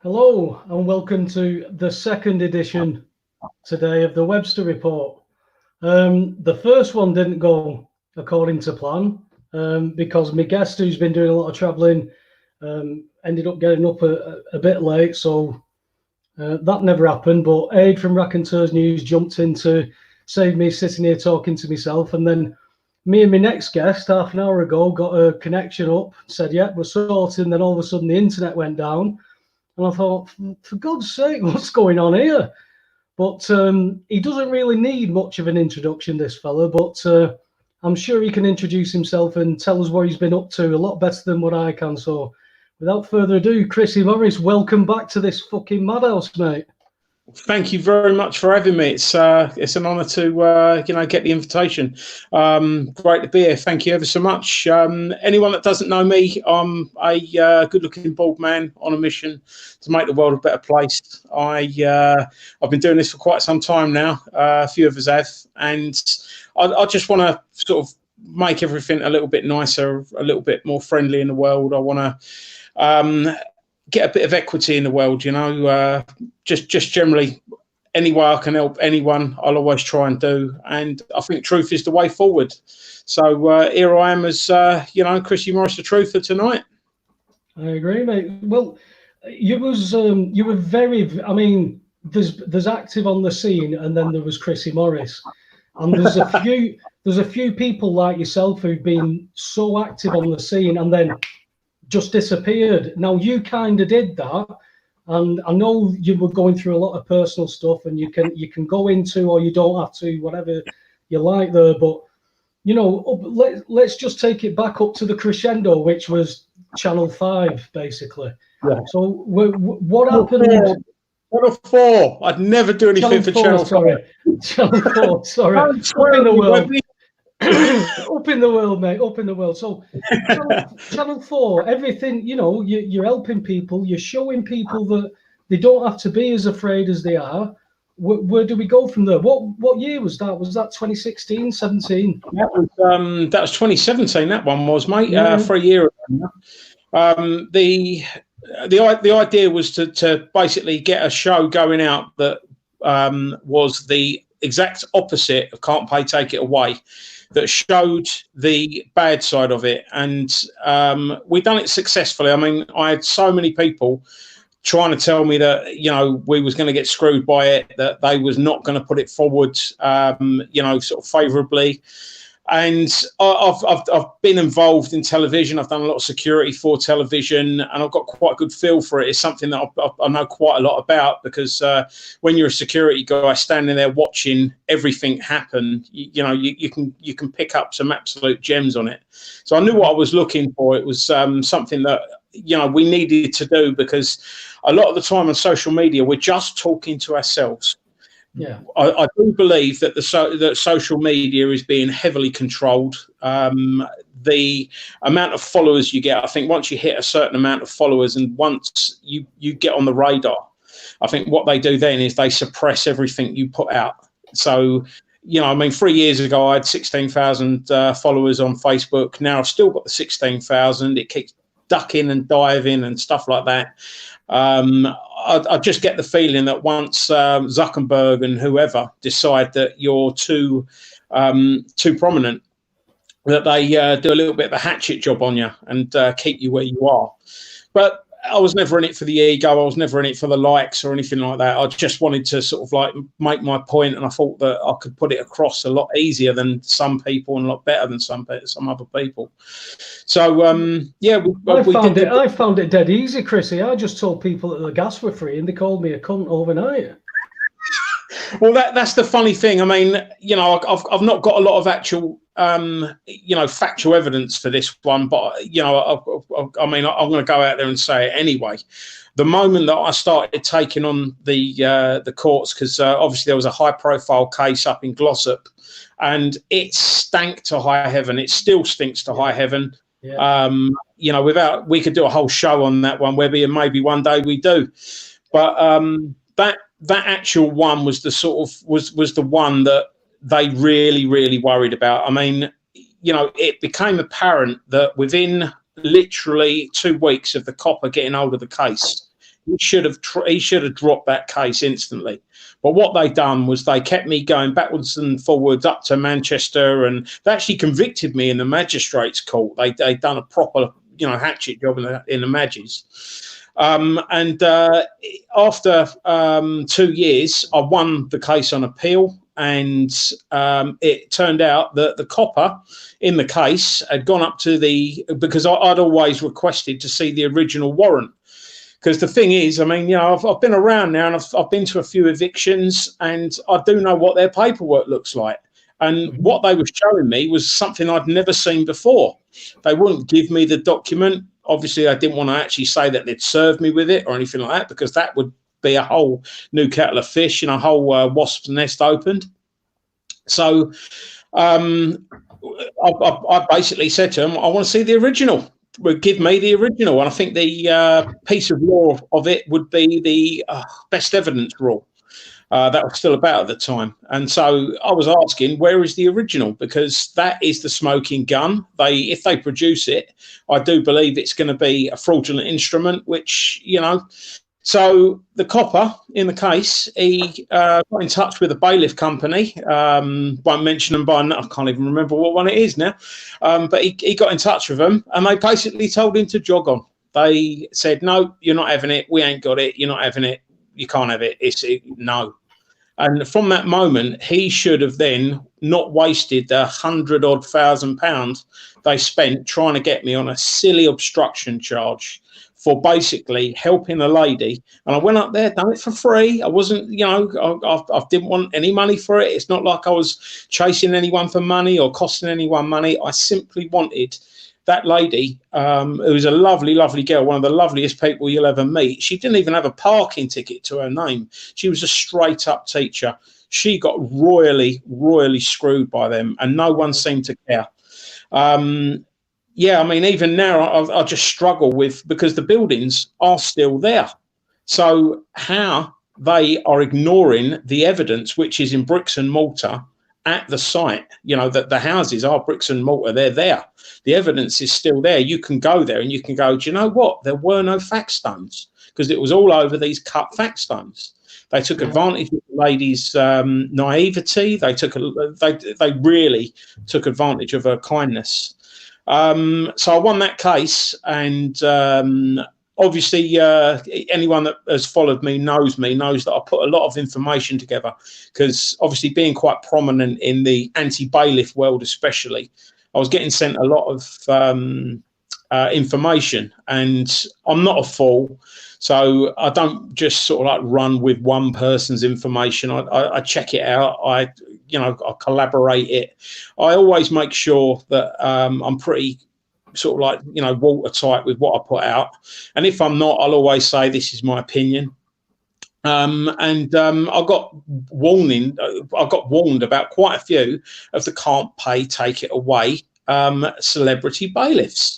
Hello and welcome to the second edition today of the WEBSTER Report. The first one didn't go according to plan because my guest, who's been doing a lot of travelling, ended up getting up a bit late, so that never happened. But Aid from Raconteurs News jumped in to save me sitting here talking to myself, and then me and my next guest half an hour ago got a connection up, said, yeah, we're sorting, then all of a sudden the internet went down. And I thought, for God's sake, what's going on here? But he doesn't really need much of an introduction, this fella, but I'm sure he can introduce himself and tell us what he's been up to a lot better than what I can. So without further ado, Chrisy Morris, welcome back to this fucking madhouse, mate. Thank you very much for having me. It's an honour to get the invitation. Great to be here. Thank you ever so much. Anyone that doesn't know me, I'm a good-looking bald man on a mission to make the world a better place. I've been doing this for quite some time now. A few of us have, and I just want to sort of make everything a little bit nicer, a little bit more friendly in the world. I want to get a bit of equity in the world, just generally any way I can help anyone, I'll always try and do. And I think truth is the way forward. So here I am as, Chrisy Morris, the truther tonight. I agree, mate. Well, you were very, I mean, there's active on the scene, and then there was Chrisy Morris. And there's a few people like yourself who've been so active on the scene and then just disappeared. Now you kind of did that, and I know you were going through a lot of personal stuff, and you can go into, or you don't have to, whatever you like there. But let's just take it back up to the crescendo, which was Channel 5, basically. Yeah. So what happened? Channel 4. I'd never do anything for Channel 4. Sorry, Channel 4. Sorry, up in the world. Up in the world, mate, up in the world. So Channel 4, everything, you're helping people, you're showing people that they don't have to be as afraid as they are. Where do we go from there? What year was that? Was that 2016, 17? That was 2017, that one was, mate, for a year ago. The idea was to basically get a show going out that was the exact opposite of Can't Pay, Take It Away, that showed the bad side of it. And we've done it successfully. I mean, I had so many people trying to tell me that, we was going to get screwed by it, that they was not going to put it forward, sort of favourably. And I've been involved in television. I've done a lot of security for television, and I've got quite a good feel for it. It's something that I know quite a lot about, because when you're a security guy standing there watching everything happen, you can pick up some absolute gems on it. So I knew what I was looking for. It was something that we needed to do, because a lot of the time on social media we're just talking to ourselves. Yeah, I do believe that that social media is being heavily controlled. The amount of followers you get, I think once you hit a certain amount of followers, and once you get on the radar, I think what they do then is they suppress everything you put out. So, 3 years ago I had 16,000 followers on Facebook. Now I've still got the 16,000. It keeps ducking and diving and stuff like that. I just get the feeling that once Zuckerberg and whoever decide that you're too prominent, that they do a little bit of a hatchet job on you and keep you where you are. But I was never in it for the ego. I was never in it for the likes or anything like that. I just wanted to sort of like make my point, and I thought that I could put it across a lot easier than some people and a lot better than some other people. So I found it dead easy, Chrisy. I just told people that the gas were free, and they called me a cunt overnight. Well, that's the funny thing. I mean, I've not got a lot of actual factual evidence for this one, but I'm going to go out there and say it anyway. The moment that I started taking on the courts, because obviously there was a high-profile case up in Glossop, and it stank to high heaven. It still stinks to high heaven. Yeah. We could do a whole show on that one, Webby, and maybe one day we do. But that actual one was was the one that they really, really worried about. I mean, it became apparent that within literally 2 weeks of the copper getting hold of the case, he should have dropped that case instantly. But what they done was they kept me going backwards and forwards up to Manchester, and they actually convicted me in the magistrates' court. They done a proper, hatchet job in the Magis. And after 2 years, I won the case on appeal, and it turned out that the copper in the case had gone up to because I'd always requested to see the original warrant. Because the thing is, I mean, I've been around now, and I've been to a few evictions, and I do know what their paperwork looks like. And what they were showing me was something I'd never seen before. They wouldn't give me the document. Obviously, I didn't want to actually say that they'd served me with it or anything like that, because that would be a whole new kettle of fish and a whole wasp's nest opened. So I basically said to them, I want to see the original. Would give me the original, and I think the piece of law of it would be the best evidence rule. That was still about at the time, and so I was asking, where is the original? Because that is the smoking gun. If they produce it, I do believe it's going to be a fraudulent instrument, which So the copper in the case, he got in touch with a bailiff company. Won't mention them by I can't even remember what one it is now. But he got in touch with them, and they basically told him to jog on. They said, no, you're not having it. We ain't got it. You're not having it. You can't have it. No. And from that moment, he should have then not wasted the £100,000 they spent trying to get me on a silly obstruction charge for basically helping a lady. And I went up there, done it for free. I wasn't, I didn't want any money for it. It's not like I was chasing anyone for money or costing anyone money. I simply wanted that lady, who was a lovely, lovely girl, one of the loveliest people you'll ever meet. She didn't even have a parking ticket to her name. She was a straight up teacher. She got royally, royally screwed by them, and no one seemed to care. Yeah, I mean, even now I just struggle with, because the buildings are still there. So how they are ignoring the evidence, which is in bricks and mortar at the site, that the houses are bricks and mortar, they're there. The evidence is still there. You can go there and you can go, do you know what? There were no fact stones, because it was all over these cut fact stones. They took advantage of the lady's naivety. They really took advantage of her kindness. So I won that case, and obviously anyone that has followed me knows that I put a lot of information together, because obviously being quite prominent in the anti-bailiff world especially, I was getting sent a lot of information, and I'm not a fool. So I don't just sort of like run with one person's information. I check it out. I collaborate it. I always make sure that I'm pretty sort of like, watertight with what I put out. And if I'm not, I'll always say this is my opinion. I got warned about quite a few of the can't pay, take it away celebrity bailiffs.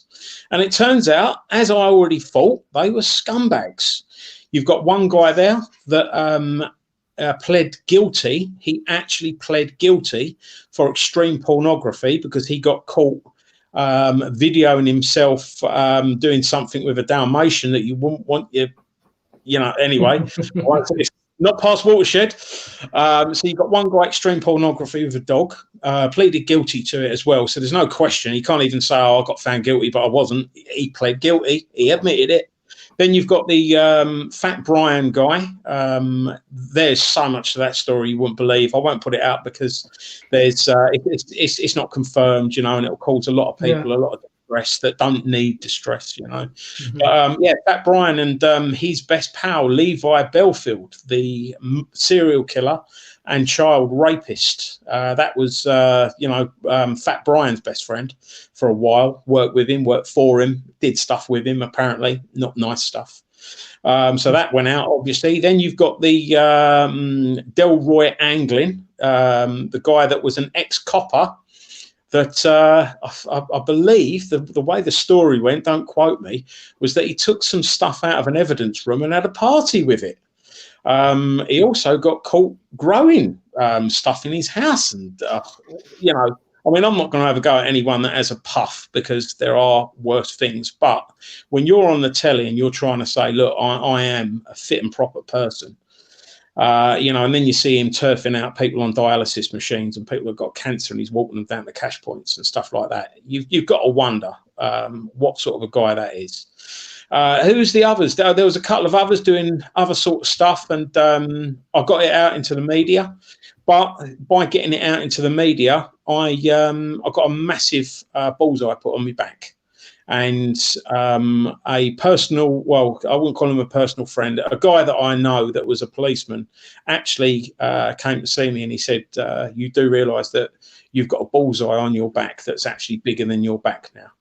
And it turns out, as I already thought, they were scumbags. You've got one guy there that pled guilty. He actually pled guilty for extreme pornography, because he got caught videoing himself doing something with a Dalmatian that you wouldn't want anyway. It's not past watershed. So you've got one guy, extreme pornography with a dog, pleaded guilty to it as well. So there's no question. He can't even say, I got found guilty, but I wasn't. He pled guilty. He admitted it. Then you've got the Fat Brian guy. There's so much to that story you wouldn't believe. I won't put it out because there's it's not confirmed, and it'll cause a lot of people a lot of distress that don't need distress, Mm-hmm. But Fat Brian and his best pal Levi Belfield, the serial killer and child rapist. That was Fat Brian's best friend for a while. Worked with him, worked for him, did stuff with him. Apparently, not nice stuff. So that went out, obviously. Then you've got the Delroy Anglin, the guy that was an ex-copper. That I believe the way the story went, don't quote me, was that he took some stuff out of an evidence room and had a party with it. He also got caught growing stuff in his house, and I mean, I'm not going to have a go at anyone that has a puff, because there are worse things. But when you're on the telly and you're trying to say, look, I am a fit and proper person, and then you see him turfing out people on dialysis machines and people who've got cancer, and he's walking them down the cash points and stuff like that. You've got to wonder what sort of a guy that is. Who's the others? There was a couple of others doing other sort of stuff, and I got it out into the media. But by getting it out into the media, I got a massive bullseye put on my back. And a personal, well, I wouldn't call him a personal friend, a guy that I know that was a policeman actually came to see me, and he said, you do realise that you've got a bullseye on your back that's actually bigger than your back now.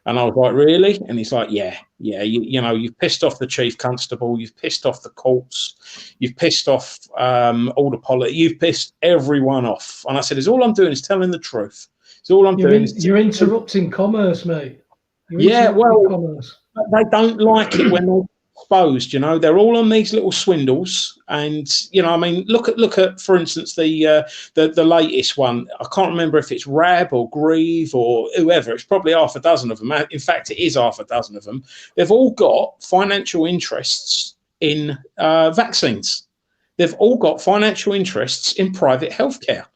And I was like, really? And he's like, yeah, you've pissed off the chief constable, you've pissed off the courts, you've pissed off all the politics, you've pissed everyone off. And I said, all I'm doing is telling the truth. It's all I'm doing. You're interrupting commerce, mate. Yeah, well, they don't like it when they're exposed. They're all on these little swindles, and I mean, look at, for instance, the latest one. I can't remember if it's Rab or Grieve or whoever. It's probably half a dozen of them. In fact, it is half a dozen of them. They've all got financial interests in vaccines. They've all got financial interests in private healthcare.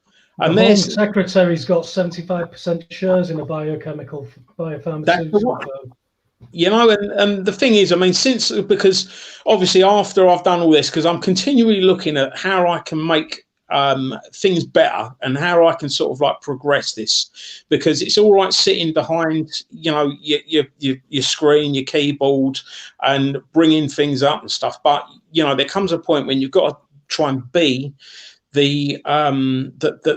And the Home Secretary's got 75% shares in a biopharmaceutical firm. And the thing is, I mean, because obviously after I've done all this, because I'm continually looking at how I can make things better and how I can sort of like progress this, because it's all right sitting behind, your screen, your keyboard, and bringing things up and stuff. But, there comes a point when you've got to try and be the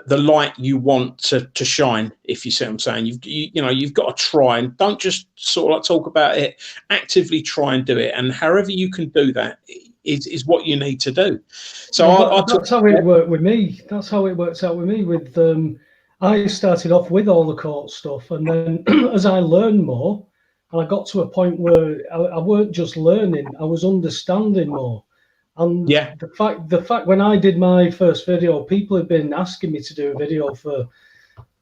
light you want to shine, if you see what I'm saying. You've got to try, and don't just sort of like talk about it, actively try and do it, and however you can do that is what you need to do. So that's how it worked with me. That's how it worked out with me. With I started off with all the court stuff, and then as I learned more, and I got to a point where I weren't just learning, I was understanding more. And the fact when I did my first video, people have been asking me to do a video for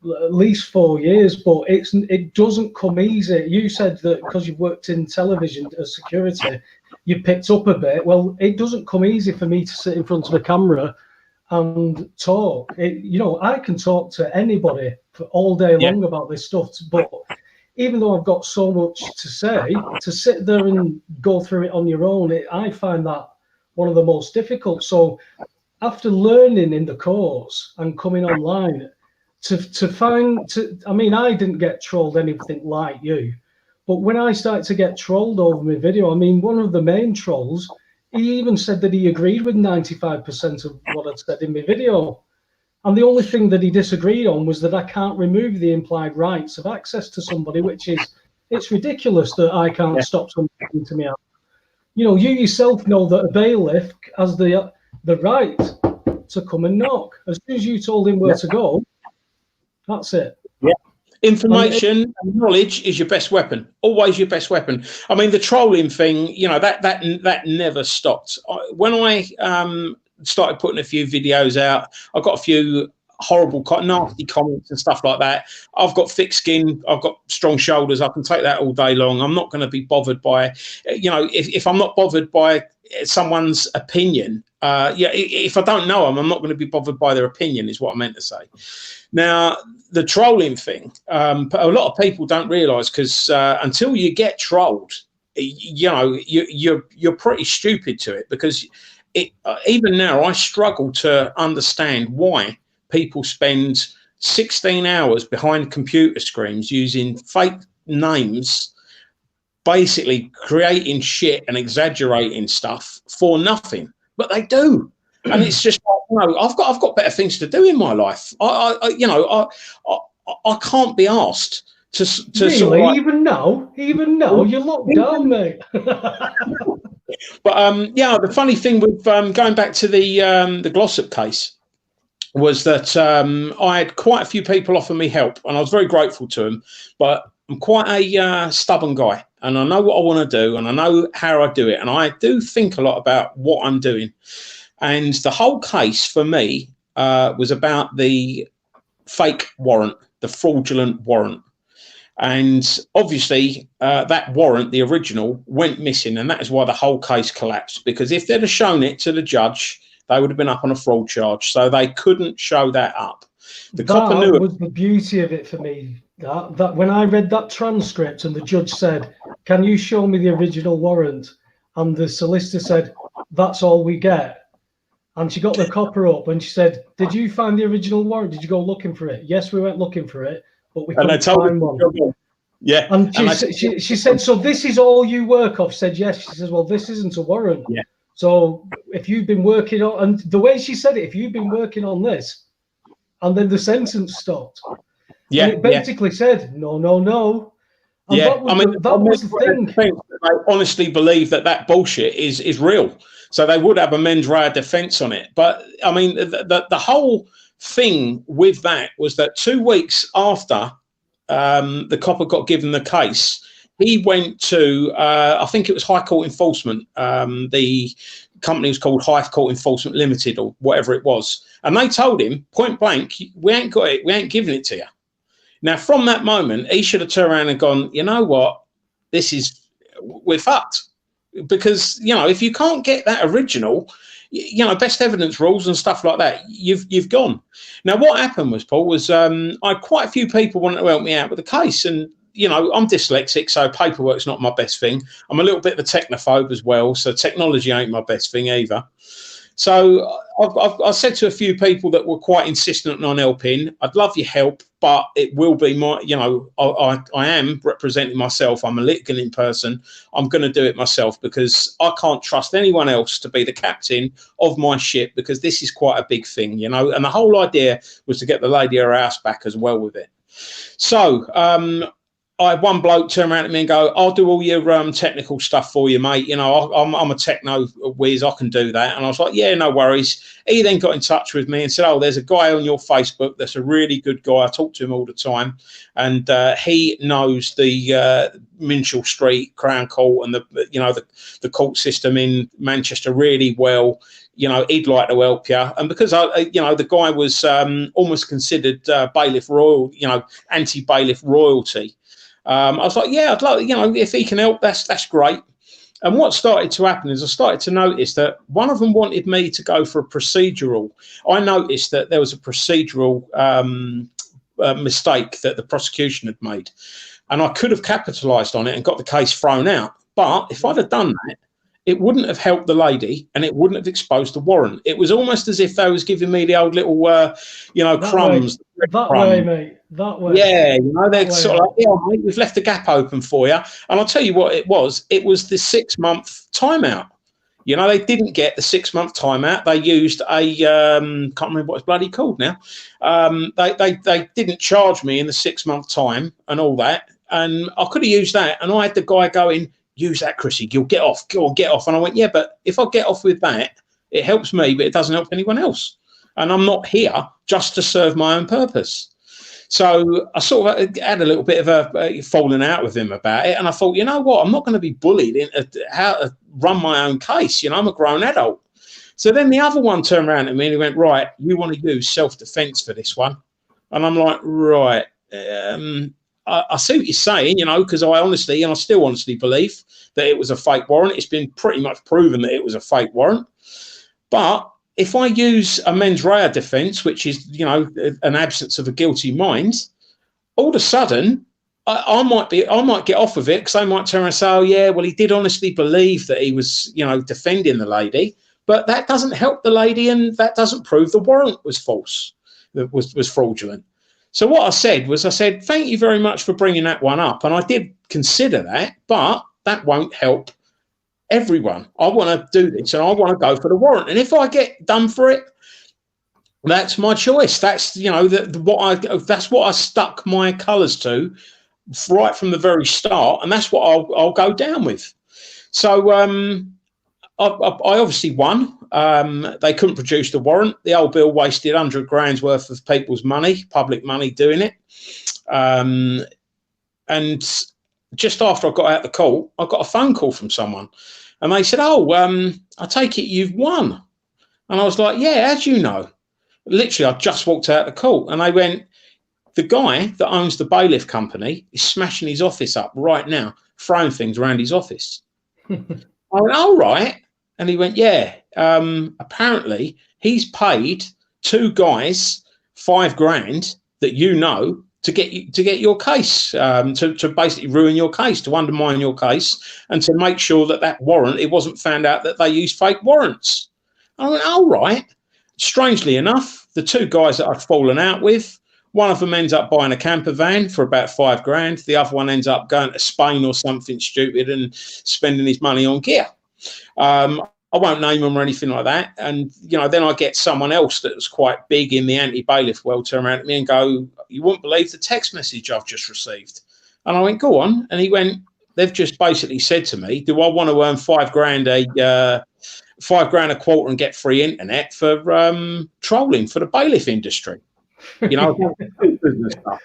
at least 4 years, but it doesn't come easy. You said that because you've worked in television as security, you picked up a bit. Well, it doesn't come easy for me to sit in front of a camera and talk. I can talk to anybody for all day long about this stuff, but even though I've got so much to say, to sit there and go through it on your own, I find that one of the most difficult. So after learning in the course and coming online I mean, I didn't get trolled anything like you, but when I started to get trolled over my video, I mean, one of the main trolls, he even said that he agreed with 95% of what I'd said in my video. And the only thing that he disagreed on was that I can't remove the implied rights of access to somebody, it's ridiculous that I can't stop somebody coming to me out. You yourself know that a bailiff has the right to come and knock. As soon as you told him where to go, that's it. Yeah. Information and knowledge is your best weapon. Always your best weapon. I mean, the trolling thing, that never stopped. When I started putting a few videos out, I got a few horrible, nasty comments and stuff like that. I've got thick skin, I've got strong shoulders, I can take that all day long. I'm not going to be bothered by, if I'm not bothered by someone's opinion, if I don't know them, I'm not going to be bothered by their opinion, is what I meant to say. Now, the trolling thing, a lot of people don't realise, because until you get trolled, you're pretty stupid to it, because even now I struggle to understand why people spend 16 hours behind computer screens using fake names, basically creating shit and exaggerating stuff for nothing. But they do. And it's just like, I've got better things to do in my life. I can't be asked to really? Sort of like, even now you're locked down, mate. But the funny thing with going back to the Glossop case was that I had quite a few people offer me help, and I was very grateful to them. But I'm quite a stubborn guy, and I know what I want to do, and I know how I do it, and I do think a lot about what I'm doing. And the whole case for me was about the fake warrant the fraudulent warrant. And obviously, that warrant, the original, went missing, and that is why the whole case collapsed. Because if they'd have shown it to the judge, they would have been up on a fraud charge. So they couldn't show that up. The copper knew it. Was the beauty of it for me. That when I read that transcript and the judge said, "Can you show me the original warrant?" and the solicitor said, "That's all we get." And she got the copper up and she said, "Did you find the original warrant? Did you go looking for it?" "Yes, we went looking for it, but we couldn't find one." Yeah. And she said, "So this is all you work off?" Said, "Yes." She says, "Well, this isn't a warrant." Yeah. "So if you've been working on," and the way she said it, "if you've been working on this," and then the sentence stopped. Yeah. And it basically said, "No, no, no." And yeah. that was the thing. They honestly believe that bullshit is real. So they would have a mens rea defense on it. But I mean, the whole thing with that was that 2 weeks after the copper got given the case, he went to, I think it was High Court Enforcement. The company was called High Court Enforcement Limited or whatever it was. And they told him point blank, "We ain't got it. We ain't giving it to you." Now, from that moment, he should have turned around and gone, "You know what? We're fucked." Because, you know, if you can't get that original, you know, best evidence rules and stuff like that, you've gone. Now, what happened was, Paul, was I had quite a few people wanting to help me out with the case. And, you know, I'm dyslexic, so paperwork's not my best thing. I'm a little bit of a technophobe as well, so technology ain't my best thing either. So I said to a few people that were quite insistent on helping, "I'd love your help, but it will be my, you know, I am representing myself. I'm a litigating person. I'm going to do it myself because I can't trust anyone else to be the captain of my ship because this is quite a big thing, you know." And the whole idea was to get the lady her house back as well with it. So I had one bloke turn around at me and go, "I'll do all your technical stuff for you, mate. You know, I'm a techno whiz. I can do that." And I was like, "Yeah, no worries." He then got in touch with me and said, "Oh, there's a guy on your Facebook that's a really good guy. I talk to him all the time, and he knows the Minchell Street Crown Court and the court system in Manchester really well. You know, he'd like to help you." And because the guy was almost considered bailiff royal, you know, anti-bailiff royalty. I was like, "Yeah, I'd like, you know, if he can help, that's great." And what started to happen is I started to notice that one of them wanted me to go for a procedural. I noticed that there was a procedural mistake that the prosecution had made, and I could have capitalised on it and got the case thrown out. But if I'd have done that, it wouldn't have helped the lady and it wouldn't have exposed the warrant. It was almost as if they was giving me the old little, crumbs. That way, mate. That way. Yeah, you know, they're sort of like, "Yeah, mate, we've left the gap open for you." And I'll tell you what it was. It was the 6-month timeout. You know, they didn't get the 6-month timeout. They used a, can't remember what it's bloody called now. They didn't charge me in the 6-month time and all that. And I could have used that. And I had the guy going, "Use that, Chrissy. You'll get off. Go on, get off." And I went, "Yeah, but if I get off with that, it helps me, but it doesn't help anyone else. And I'm not here just to serve my own purpose." So I sort of had a little bit of a falling out with him about it. And I thought, you know what? I'm not going to be bullied into how to run my own case. You know, I'm a grown adult. So then the other one turned around to me and he went, "Right, you want to use self-defense for this one?" And I'm like, "Right. I see what you're saying, you know, because I still honestly believe that it was a fake warrant. It's been pretty much proven that it was a fake warrant. But if I use a mens rea defence, which is, you know, an absence of a guilty mind, all of a sudden I might get off of it because they might turn around and say, "Oh yeah, well he did honestly believe that he was, you know, defending the lady, but that doesn't help the lady and that doesn't prove the warrant was false, that was fraudulent." So what I said, "Thank you very much for bringing that one up." And I did consider that, but that won't help everyone. I want to do this and I want to go for the warrant. And if I get done for it, that's my choice. That's, you know, that's what I stuck my colours to right from the very start. And that's what I'll go down with. So I obviously won. They couldn't produce the warrant. The old bill wasted 100 grand's worth of people's money, public money, doing it. And just after I got out of the court, I got a phone call from someone. And they said, "Oh, I take it you've won." And I was like, "Yeah, as you know." Literally, I just walked out of the court. And they went, the guy that owns the bailiff company is smashing his office up right now, throwing things around his office. I went, all right. And he went, yeah, apparently he's paid 2 guys $5,000 that to get your case, to basically ruin your case, to undermine your case, and to make sure that warrant, it wasn't found out that they used fake warrants. I went, all right. Strangely enough, the 2 guys that I'd fallen out with, one of them ends up buying a camper van for about $5,000. The other one ends up going to Spain or something stupid and spending his money on gear. I won't name them or anything like that. And, then I get someone else that was quite big in the anti-bailiff world turn around at me and go, you wouldn't believe the text message I've just received. And I went, go on. And he went, they've just basically said to me, do I want to earn $5,000 $5,000 a quarter and get free internet for trolling for the bailiff industry? Business stuff.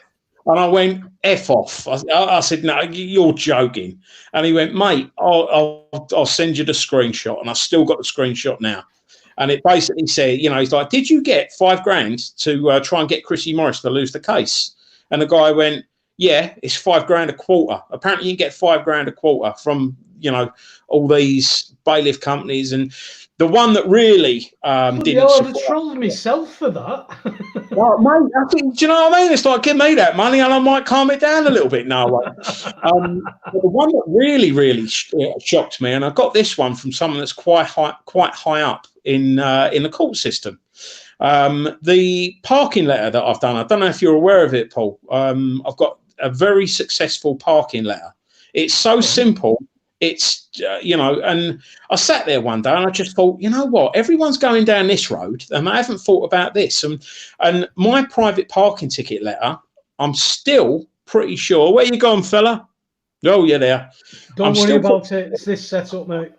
And I went, F off. I said, no, you're joking. And he went, mate, I'll send you the screenshot. And I still got the screenshot now. And it basically said, he's like, did you get $5,000 to try and get Chrisy Morris to lose the case? And the guy went, yeah, it's $5,000 a quarter. Apparently you get $5,000 a quarter from, all these bailiff companies. And the one that really didn't I'd have trolled myself for that. Well, mate, I think, do you know what I mean? It's like, give me that money and I might calm it down a little bit. No, but the one that really shocked me, and I got this one from someone that's quite high up in the court system. The parking letter that I've done, I don't know if you're aware of it, Paul. I've got a very successful parking letter. It's so simple. It's, and I sat there one day and I just thought, you know what, everyone's going down this road and I haven't thought about this. And my private parking ticket letter, I'm still pretty sure. Where you going, fella? Oh, you're there. Don't worry about it. It's this setup, mate.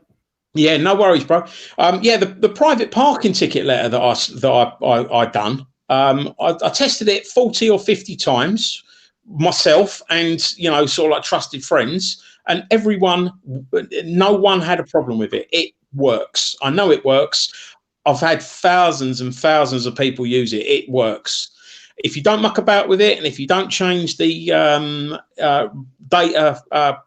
Yeah, no worries, bro. The private parking ticket letter that I done, I tested it 40 or 50 times myself and, sort of like trusted friends. And no one had a problem with it. It works. I know it works. I've had thousands and thousands of people use it. It works. If you don't muck about with it and if you don't change the data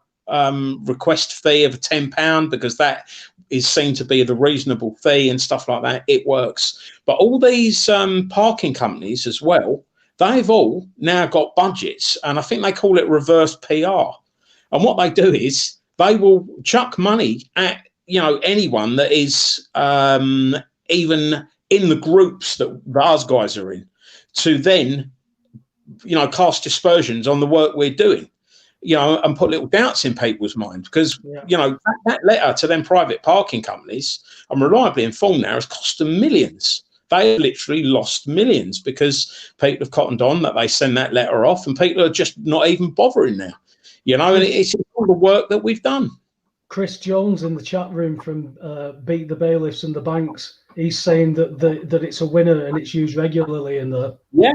request fee of £10, because that is seen to be the reasonable fee and stuff like that, it works. But all these parking companies as well, they've all now got budgets. And I think they call it reverse PR. And what they do is they will chuck money at, anyone that is even in the groups that those guys are in to then, cast aspersions on the work we're doing, and put little doubts in people's minds. Because, that letter to them private parking companies, I'm reliably informed now, has cost them millions. They literally lost millions because people have cottoned on that they send that letter off and people are just not even bothering now. And it's all the work that we've done. Chris Jones in the chat room from Beat the Bailiffs and the Banks, he's saying that it's a winner and it's used regularly in the... Yeah.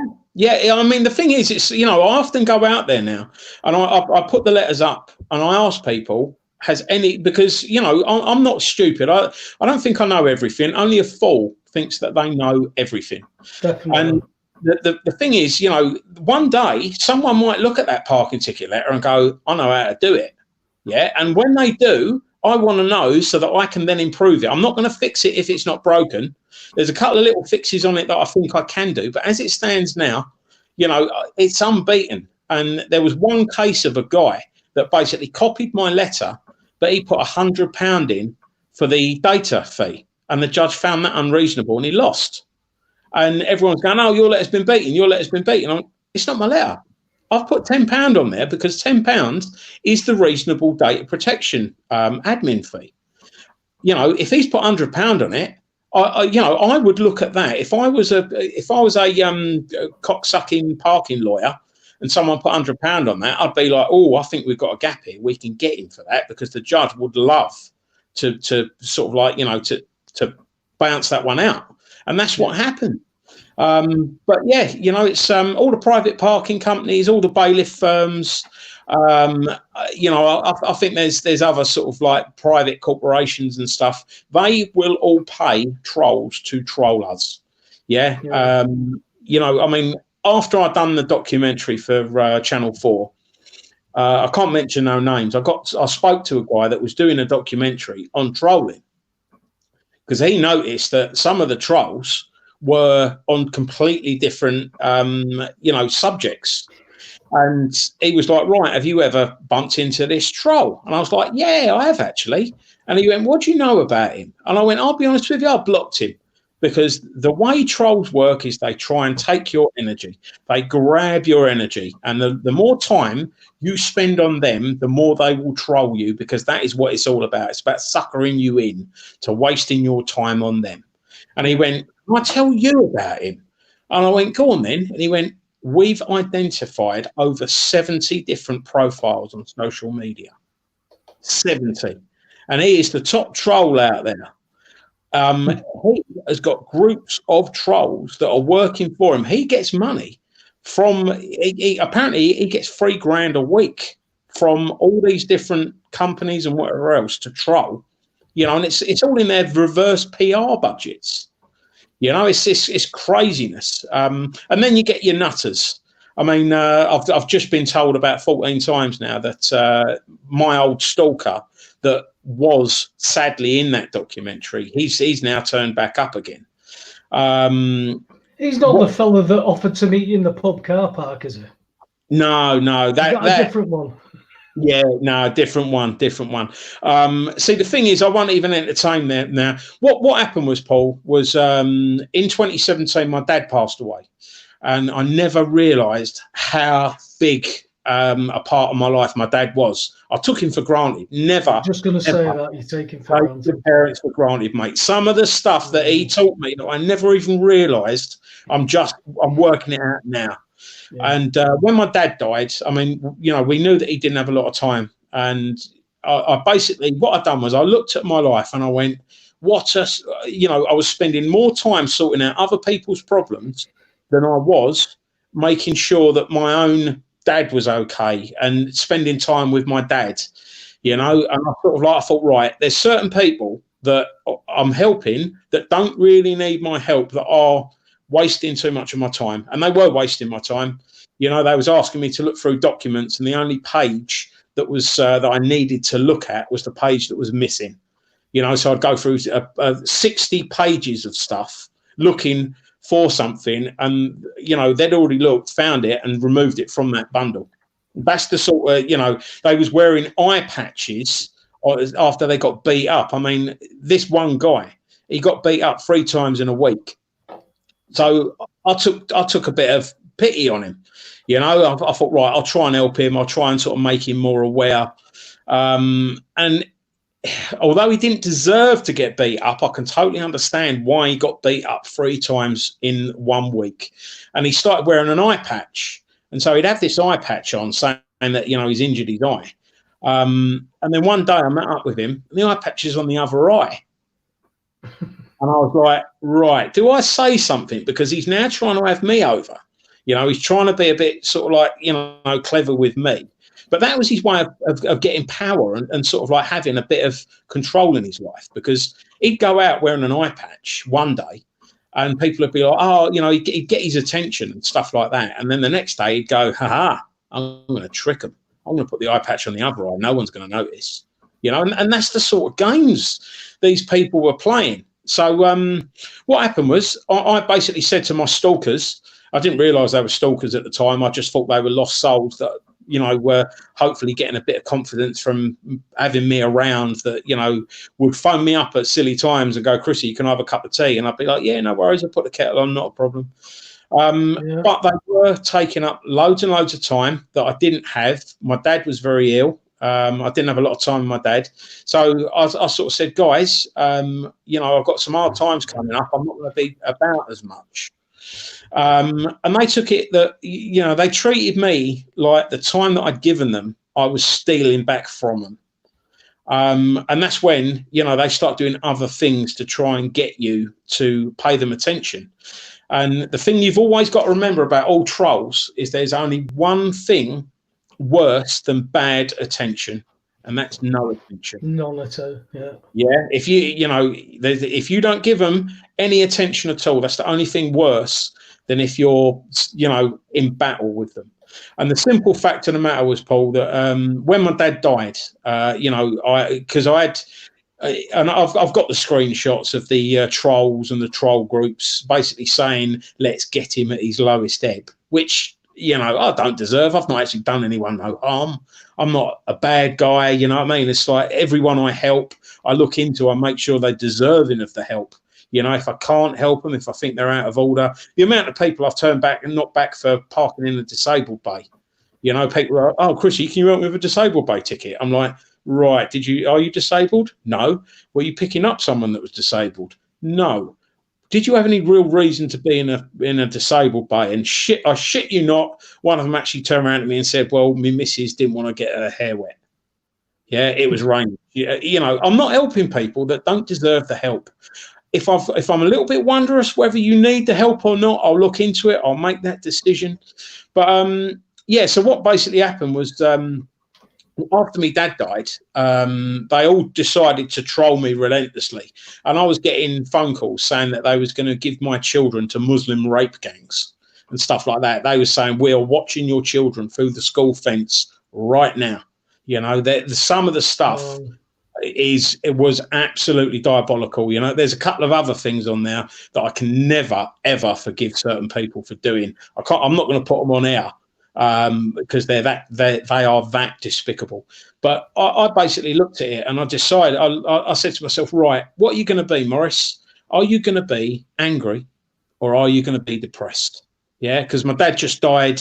I mean, the thing is, it's, I often go out there now and I put the letters up and I ask people, because, I'm not stupid. I don't think I know everything. Only a fool thinks that they know everything. Definitely. And the thing is, one day someone might look at that parking ticket letter and go, I know how to do it. Yeah. And when they do, I want to know so that I can then improve it. I'm not going to fix it if it's not broken. There's a couple of little fixes on it that I think I can do. But as it stands now, it's unbeaten. And there was one case of a guy that basically copied my letter, but he put £100 in for the data fee. And the judge found that unreasonable and he lost. And everyone's going, oh, your letter's been beaten. Your letter's been beaten. It's not my letter. I've put £10 on there because £10 is the reasonable data protection admin fee. If he's put £100 on it, I would look at that. If I was a cocksucking parking lawyer and someone put £100 on that, I'd be like, oh, I think we've got a gap here. We can get him for that because the judge would love to sort of like, to bounce that one out. And that's what happened. But yeah, it's all the private parking companies, all the bailiff firms. I think there's other sort of like private corporations and stuff. They will all pay trolls to troll us. Yeah. I mean, after I'd done the documentary for Channel 4, I can't mention no names. I spoke to a guy that was doing a documentary on trolling, because he noticed that some of the trolls were on completely different, subjects. And he was like, right, have you ever bumped into this troll? And I was like, yeah, I have actually. And he went, what do you know about him? And I went, I'll be honest with you, I blocked him. Because the way trolls work is they try and take your energy. They grab your energy. And the more time you spend on them, the more they will troll you, because that is what it's all about. It's about suckering you in to wasting your time on them. And he went, can I tell you about him? And I went, go on then. And he went, we've identified over 70 different profiles on social media. 70. And he is the top troll out there. He has got groups of trolls that are working for him. He gets money from, apparently he gets $3,000 a week from all these different companies and whatever else to troll, and it's all in their reverse PR budgets. It's craziness. And then you get your nutters. I mean, I've just been told about 14 times now that my old stalker that was sadly in that documentary, he's now turned back up again. He's not the fella that offered to meet you in the pub car park, is he? No, that a different one. Yeah, no, different one. See, the thing is, I won't even entertain that now. What happened was, Paul, was in 2017, my dad passed away, and I never realised how big a part of my life my dad was. I took him for granted. Never. I'm just going to say that you take him for granted. Your parents for granted, mate. Some of the stuff that he taught me that I never even realised, I'm working it out now. Yeah. And when my dad died, I mean, we knew that he didn't have a lot of time. And I basically, what I'd done was I looked at my life and I went, I was spending more time sorting out other people's problems than I was making sure that my own dad was okay and spending time with my dad, and I thought, right, there's certain people that I'm helping that don't really need my help, that are wasting too much of my time. And they were wasting my time. They was asking me to look through documents, and the only page that was that I needed to look at was the page that was missing. So I'd go through 60 pages of stuff looking for something, and they'd already found it and removed it from that bundle. That's the sort of, they was wearing eye patches after they got beat up. I mean, this one guy, he got beat up 3 times in a week. So I took a bit of pity on him. I thought, right, I'll try and help him. I'll try and sort of make him more aware. And although he didn't deserve to get beat up, I can totally understand why he got beat up 3 times in 1 week. And he started wearing an eye patch. And so he'd have this eye patch on saying that, he's injured his eye. And then one day I met up with him, and the eye patch is on the other eye. And I was like, right, do I say something? Because he's now trying to have me over. He's trying to be a bit sort of like, clever with me. But that was his way of getting power and sort of like having a bit of control in his life, because he'd go out wearing an eye patch one day and people would be like, oh, he'd get his attention and stuff like that. And then the next day he'd go, I'm going to trick him. I'm going to put the eye patch on the other eye. No one's going to notice, and that's the sort of games these people were playing. So what happened was I basically said to my stalkers, I didn't realise they were stalkers at the time. I just thought they were lost souls that, were hopefully getting a bit of confidence from having me around, that, would phone me up at silly times and go, Chrisy, you can have a cup of tea? And I'd be like, yeah, no worries. I'll put the kettle on, not a problem. But they were taking up loads and loads of time that I didn't have. My dad was very ill. I didn't have a lot of time with my dad. So I sort of said, guys, I've got some hard times coming up. I'm not going to be about as much. And they took it that, they treated me like the time that I'd given them, I was stealing back from them. And that's when, they start doing other things to try and get you to pay them attention. And the thing you've always got to remember about all trolls is there's only one thing worse than bad attention, and that's no attention. None at all. Yeah. If you don't give them any attention at all, that's the only thing worse than if you're, you know, in battle with them. And the simple fact of the matter was, Paul, that when my dad died, you know, because I had, and I've got the screenshots of the trolls and the troll groups basically saying, let's get him at his lowest ebb, which, you know, I don't deserve. I've not actually done anyone no harm. I'm not a bad guy, you know what I mean? It's like everyone I help, I look into, I make sure they're deserving of the help. You know, if I can't help them, if I think they're out of order, the amount of people I've turned back and not back for parking in a disabled bay. You know, people are, oh, Chrisy, can you help me with a disabled bay ticket? I'm like, right, are you disabled? No. Were you picking up someone that was disabled? No. Did you have any real reason to be in a disabled bay? And I shit you not, one of them actually turned around to me and said, well, my missus didn't want to get her hair wet. Yeah, it was raining. You know, I'm not helping people that don't deserve the help. If I'm a little bit wondrous whether you need the help or not, I'll look into it. I'll make that decision. But yeah, so what basically happened was after my dad died, they all decided to troll me relentlessly. And I was getting phone calls saying that they was going to give my children to Muslim rape gangs and stuff like that. They were saying, we are watching your children through the school fence right now. You know, some of the stuff it was absolutely diabolical. You know, there's a couple of other things on there that I can never, ever forgive certain people for doing. I'm not going to put them on air. Because they are that despicable. But I basically looked at it and I decided, I said to myself, right, what are you going to be, Morris? Are you going to be angry or are you going to be depressed? Yeah, because my dad just died.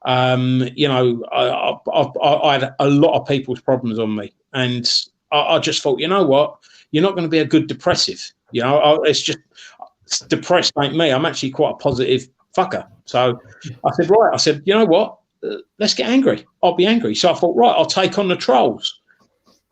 You know, I had a lot of people's problems on me. And I just thought, you know what? You're not going to be a good depressive. You know, it's just depressed ain't me. I'm actually quite a positive fucker. So I said, right, I said, you know what? Let's get angry. I'll be angry. So I thought, right, I'll take on the trolls.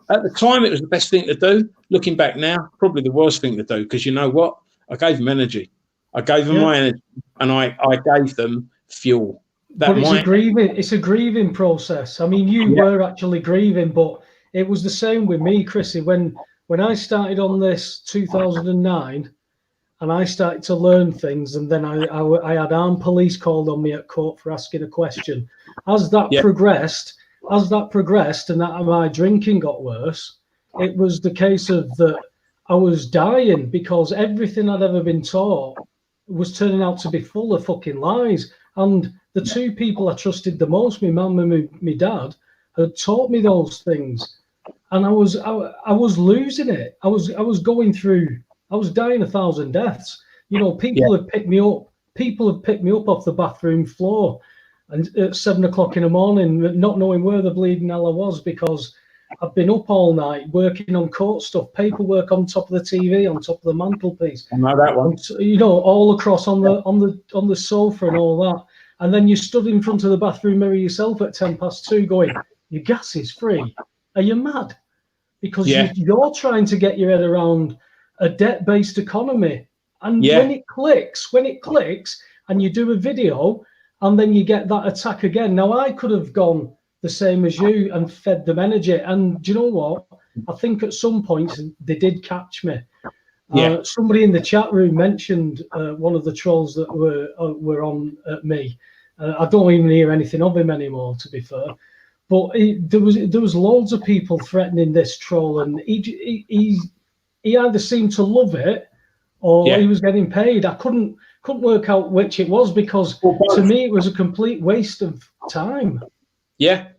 At the time, it was the best thing to do. Looking back now, probably the worst thing to do, because you know what? I gave them energy. I gave them my energy, and I gave them fuel. But it's a grieving process. I mean, you were actually grieving, but it was the same with me, Chrisy. When I started on this 2009, and I started to learn things, and then I had armed police called on me at court for asking a question. As that progressed, and that my drinking got worse, it was the case of that I was dying because everything I'd ever been taught was turning out to be full of fucking lies. And the two people I trusted the most, my mum and my dad, had taught me those things, and I was losing it. I was going through. I was dying 1,000 deaths. You know, people have picked me up. People have picked me up off the bathroom floor, and at 7 o'clock in the morning, not knowing where the bleeding hell I was, because I've been up all night working on court stuff, paperwork on top of the TV, on top of the mantelpiece. I know that one. And, you know, all across on the sofa and all that. And then you stood in front of the bathroom mirror yourself at 2:10 going, your gas is free. Are you mad? Because you're trying to get your head around a debt-based economy. And when it clicks, and you do a video, and then you get that attack again. Now, I could have gone the same as you and fed them energy. And do you know what? I think at some point they did catch me. Somebody in the chat room mentioned one of the trolls that were on at me. I don't even hear anything of him anymore, to be fair. But there was loads of people threatening this troll, and he either seemed to love it or he was getting paid. I couldn't work out which it was, because to me it was a complete waste of time. Yeah.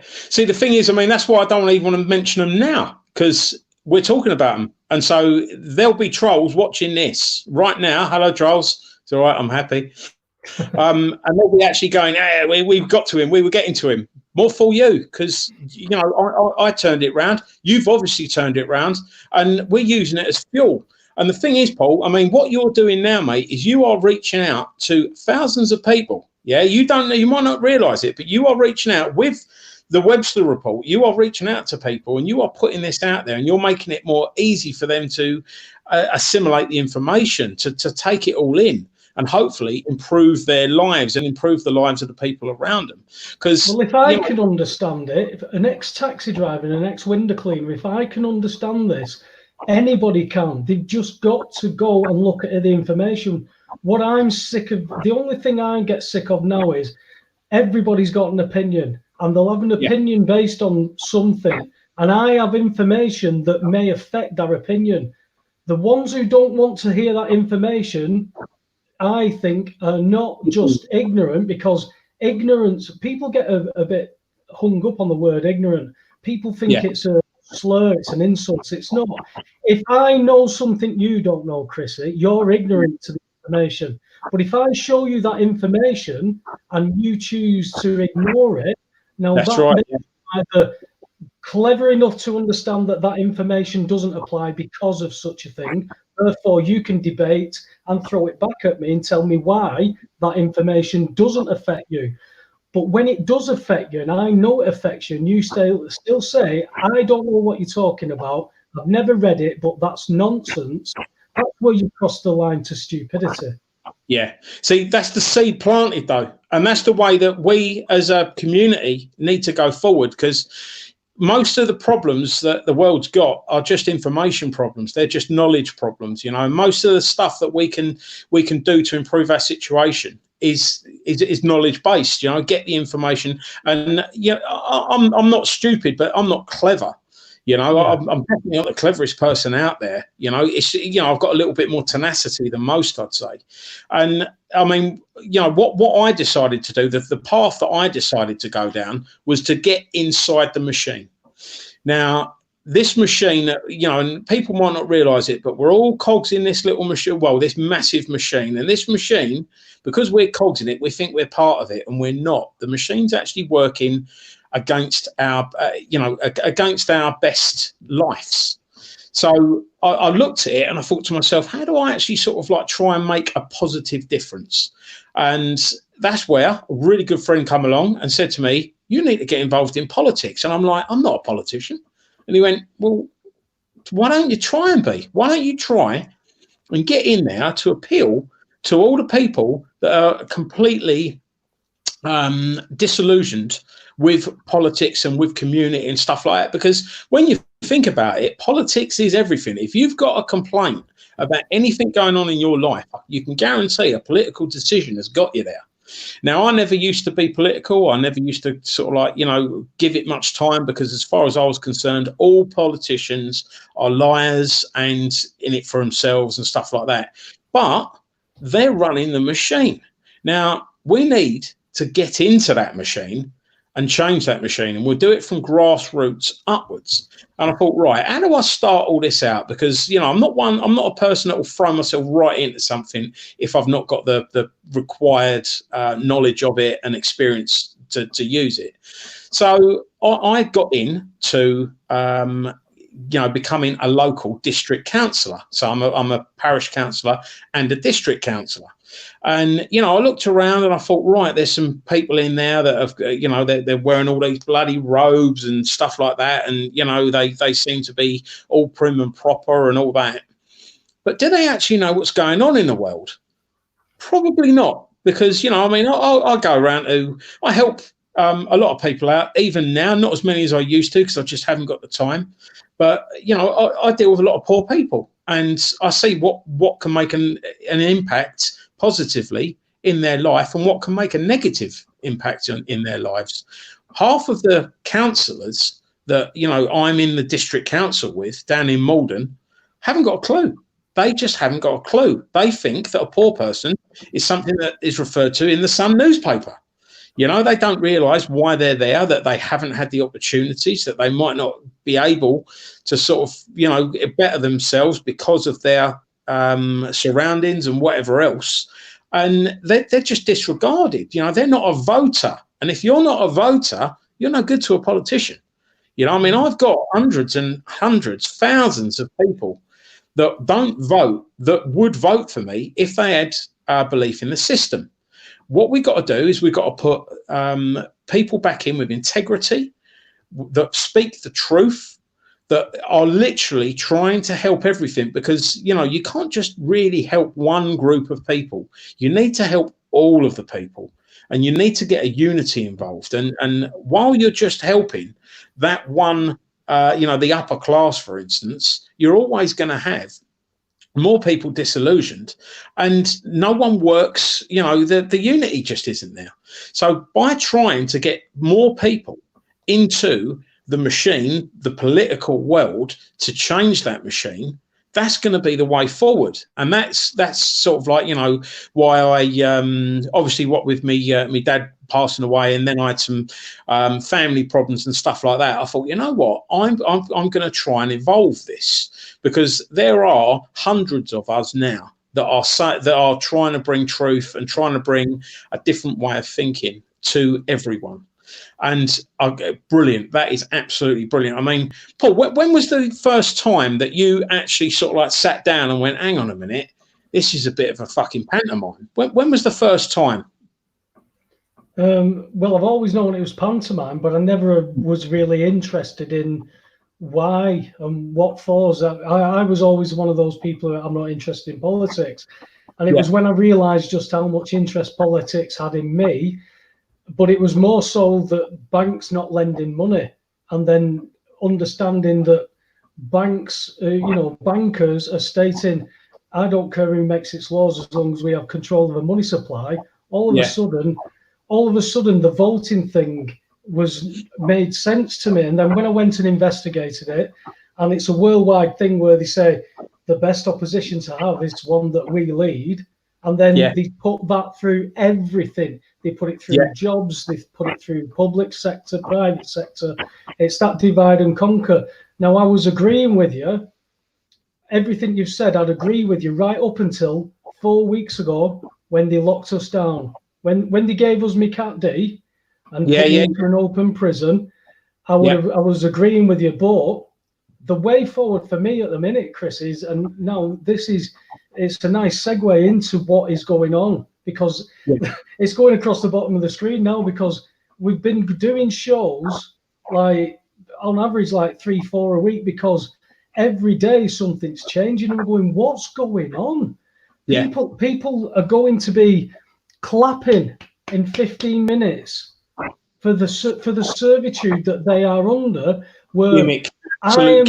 See, the thing is, I mean, that's why I don't even want to mention them now, because we're talking about them. And so there'll be trolls watching this right now. Hello, trolls. It's all right. I'm happy. And they'll be actually going, hey, we've got to him. We were getting to him. More for you, because, you know, I turned it round. You've obviously turned it round, and we're using it as fuel. And the thing is, Paul, I mean, what you're doing now, mate, is you are reaching out to thousands of people. Yeah, you might not realise it, but you are reaching out with the Webster Report. You are reaching out to people, and you are putting this out there, and you're making it more easy for them to assimilate the information, to take it all in, and hopefully improve their lives and improve the lives of the people around them. Because, well, if I can understand it, if an ex-taxi driver and an ex-window cleaner, if I can understand this, anybody can. They've just got to go and look at the information. what I'm sick of, the only thing I get sick of now is everybody's got an opinion, and they'll have an opinion based on something, and I have information that may affect their opinion. The ones who don't want to hear that information, I think, are not just ignorant, because ignorance, people get a bit hung up on the word ignorant. People think it's a slur, it's an insult. It's not. If I know something you don't know, Chrissy, you're ignorant to the information. But if I show you that information and you choose to ignore it, now That's that right. makes you either clever enough to understand that that information doesn't apply because of such a thing. Therefore, you can debate and throw it back at me and tell me why that information doesn't affect you. But when it does affect you, and I know it affects you, and you still say, I don't know what you're talking about, I've never read it, but that's nonsense, that's where you cross the line to stupidity. Yeah. See, that's the seed planted, though. And that's the way that we as a community need to go forward, because most of the problems that the world's got are just information problems. They're just knowledge problems. You know, most of the stuff that we can do to improve our situation is knowledge based. You know, get the information. And yeah, I'm not stupid, but I'm not clever. You know, I'm definitely not the cleverest person out there. You know, I've got a little bit more tenacity than most, I'd say. And I mean, you know, what I decided to do, the path that I decided to go down was to get inside the machine. Now, this machine, you know, and people might not realize it, but we're all cogs in this little machine, well, this massive machine. And this machine, because we're cogs in it, we think we're part of it, and we're not. The machine's actually working against our, against our best lives. So I looked at it and I thought to myself, how do I actually sort of like try and make a positive difference? And that's where a really good friend come along and said to me, you need to get involved in politics. And I'm like, I'm not a politician. And he went, well, why don't you try and be? Why don't you try and get in there to appeal to all the people that are completely disillusioned with politics and with community and stuff like that? Because when you think about it, politics is everything. If you've got a complaint about anything going on in your life, you can guarantee a political decision has got you there. Now, I never used to be political. I never used to sort of like, you know, give it much time, because as far as I was concerned, all politicians are liars and in it for themselves and stuff like that. But they're running the machine. Now, we need to get into that machine and change that machine, and we'll do it from grassroots upwards. And I thought, right, how do I start all this out? Because, you know, I'm not a person that will throw myself right into something if I've not got the required knowledge of it and experience to use it. So I got into becoming a local district councillor. So I'm a parish councillor and a district councillor. And, you know, I looked around and I thought, right, there's some people in there that have, you know, they're wearing all these bloody robes and stuff like that. And, you know, they seem to be all prim and proper and all that. But do they actually know what's going on in the world? Probably not. Because, you know, I mean, I go around I help a lot of people out, even now, not as many as I used to, because I just haven't got the time. But, you know, I deal with a lot of poor people, and I see what can make an impact positively in their life and what can make a negative impact in their lives. Half of the councillors that, you know, I'm in the district council with down in Malden haven't got a clue. They just haven't got a clue. They think that a poor person is something that is referred to in the Sun newspaper. You know, they don't realise why they're there, that they haven't had the opportunities, that they might not be able to sort of, you know, better themselves because of their surroundings and whatever else. And they're just disregarded. You know, they're not a voter. And if you're not a voter, you're no good to a politician. You know, I mean, I've got hundreds and hundreds, thousands of people that don't vote, that would vote for me if they had belief in the system. What we've got to do is we've got to put people back in with integrity, that speak the truth, that are literally trying to help everything, because, you know, you can't just really help one group of people. You need to help all of the people, and you need to get a unity involved. And while you're just helping that one, you know, the upper class, for instance, you're always going to have more people disillusioned, and no one works. You know, the unity just isn't there. So by trying to get more people into the machine, the political world, to change that machine, that's going to be the way forward. And that's sort of like, you know, why I obviously what with me me dad passing away, and then I had some family problems and stuff like that. I thought, you know what, I'm going to try and evolve this, because there are hundreds of us now that are trying to bring truth and trying to bring a different way of thinking to everyone. And brilliant. That is absolutely brilliant. I mean, Paul, when was the first time that you actually sort of like sat down and went, hang on a minute, this is a bit of a fucking pantomime? When was the first time? Well, I've always known it was pantomime, but I never was really interested in why and what for. I was always one of those people that I'm not interested in politics. And it was when I realised just how much interest politics had in me. But it was more so that banks not lending money, and then understanding that banks, bankers are stating, I don't care who makes its laws as long as we have control of the money supply. All of a sudden, the voting thing made sense to me. And then when I went and investigated it, and it's a worldwide thing where they say the best opposition to have is one that we lead. And then they put that through everything. They put it through jobs. They put it through public sector, private sector. It's that divide and conquer. Now, I was agreeing with you. Everything you've said, I'd agree with you right up until 4 weeks ago when they locked us down. When they gave us me Cat D and put me into an open prison, I was agreeing with you. But the way forward for me at the minute, Chris, is, and now it's a nice segue into what is going on, because it's going across the bottom of the screen now, because we've been doing shows like on average like 3-4 a week, because every day something's changing, and we're going, what's going on? People are going to be clapping in 15 minutes for the servitude that they are under, where I'm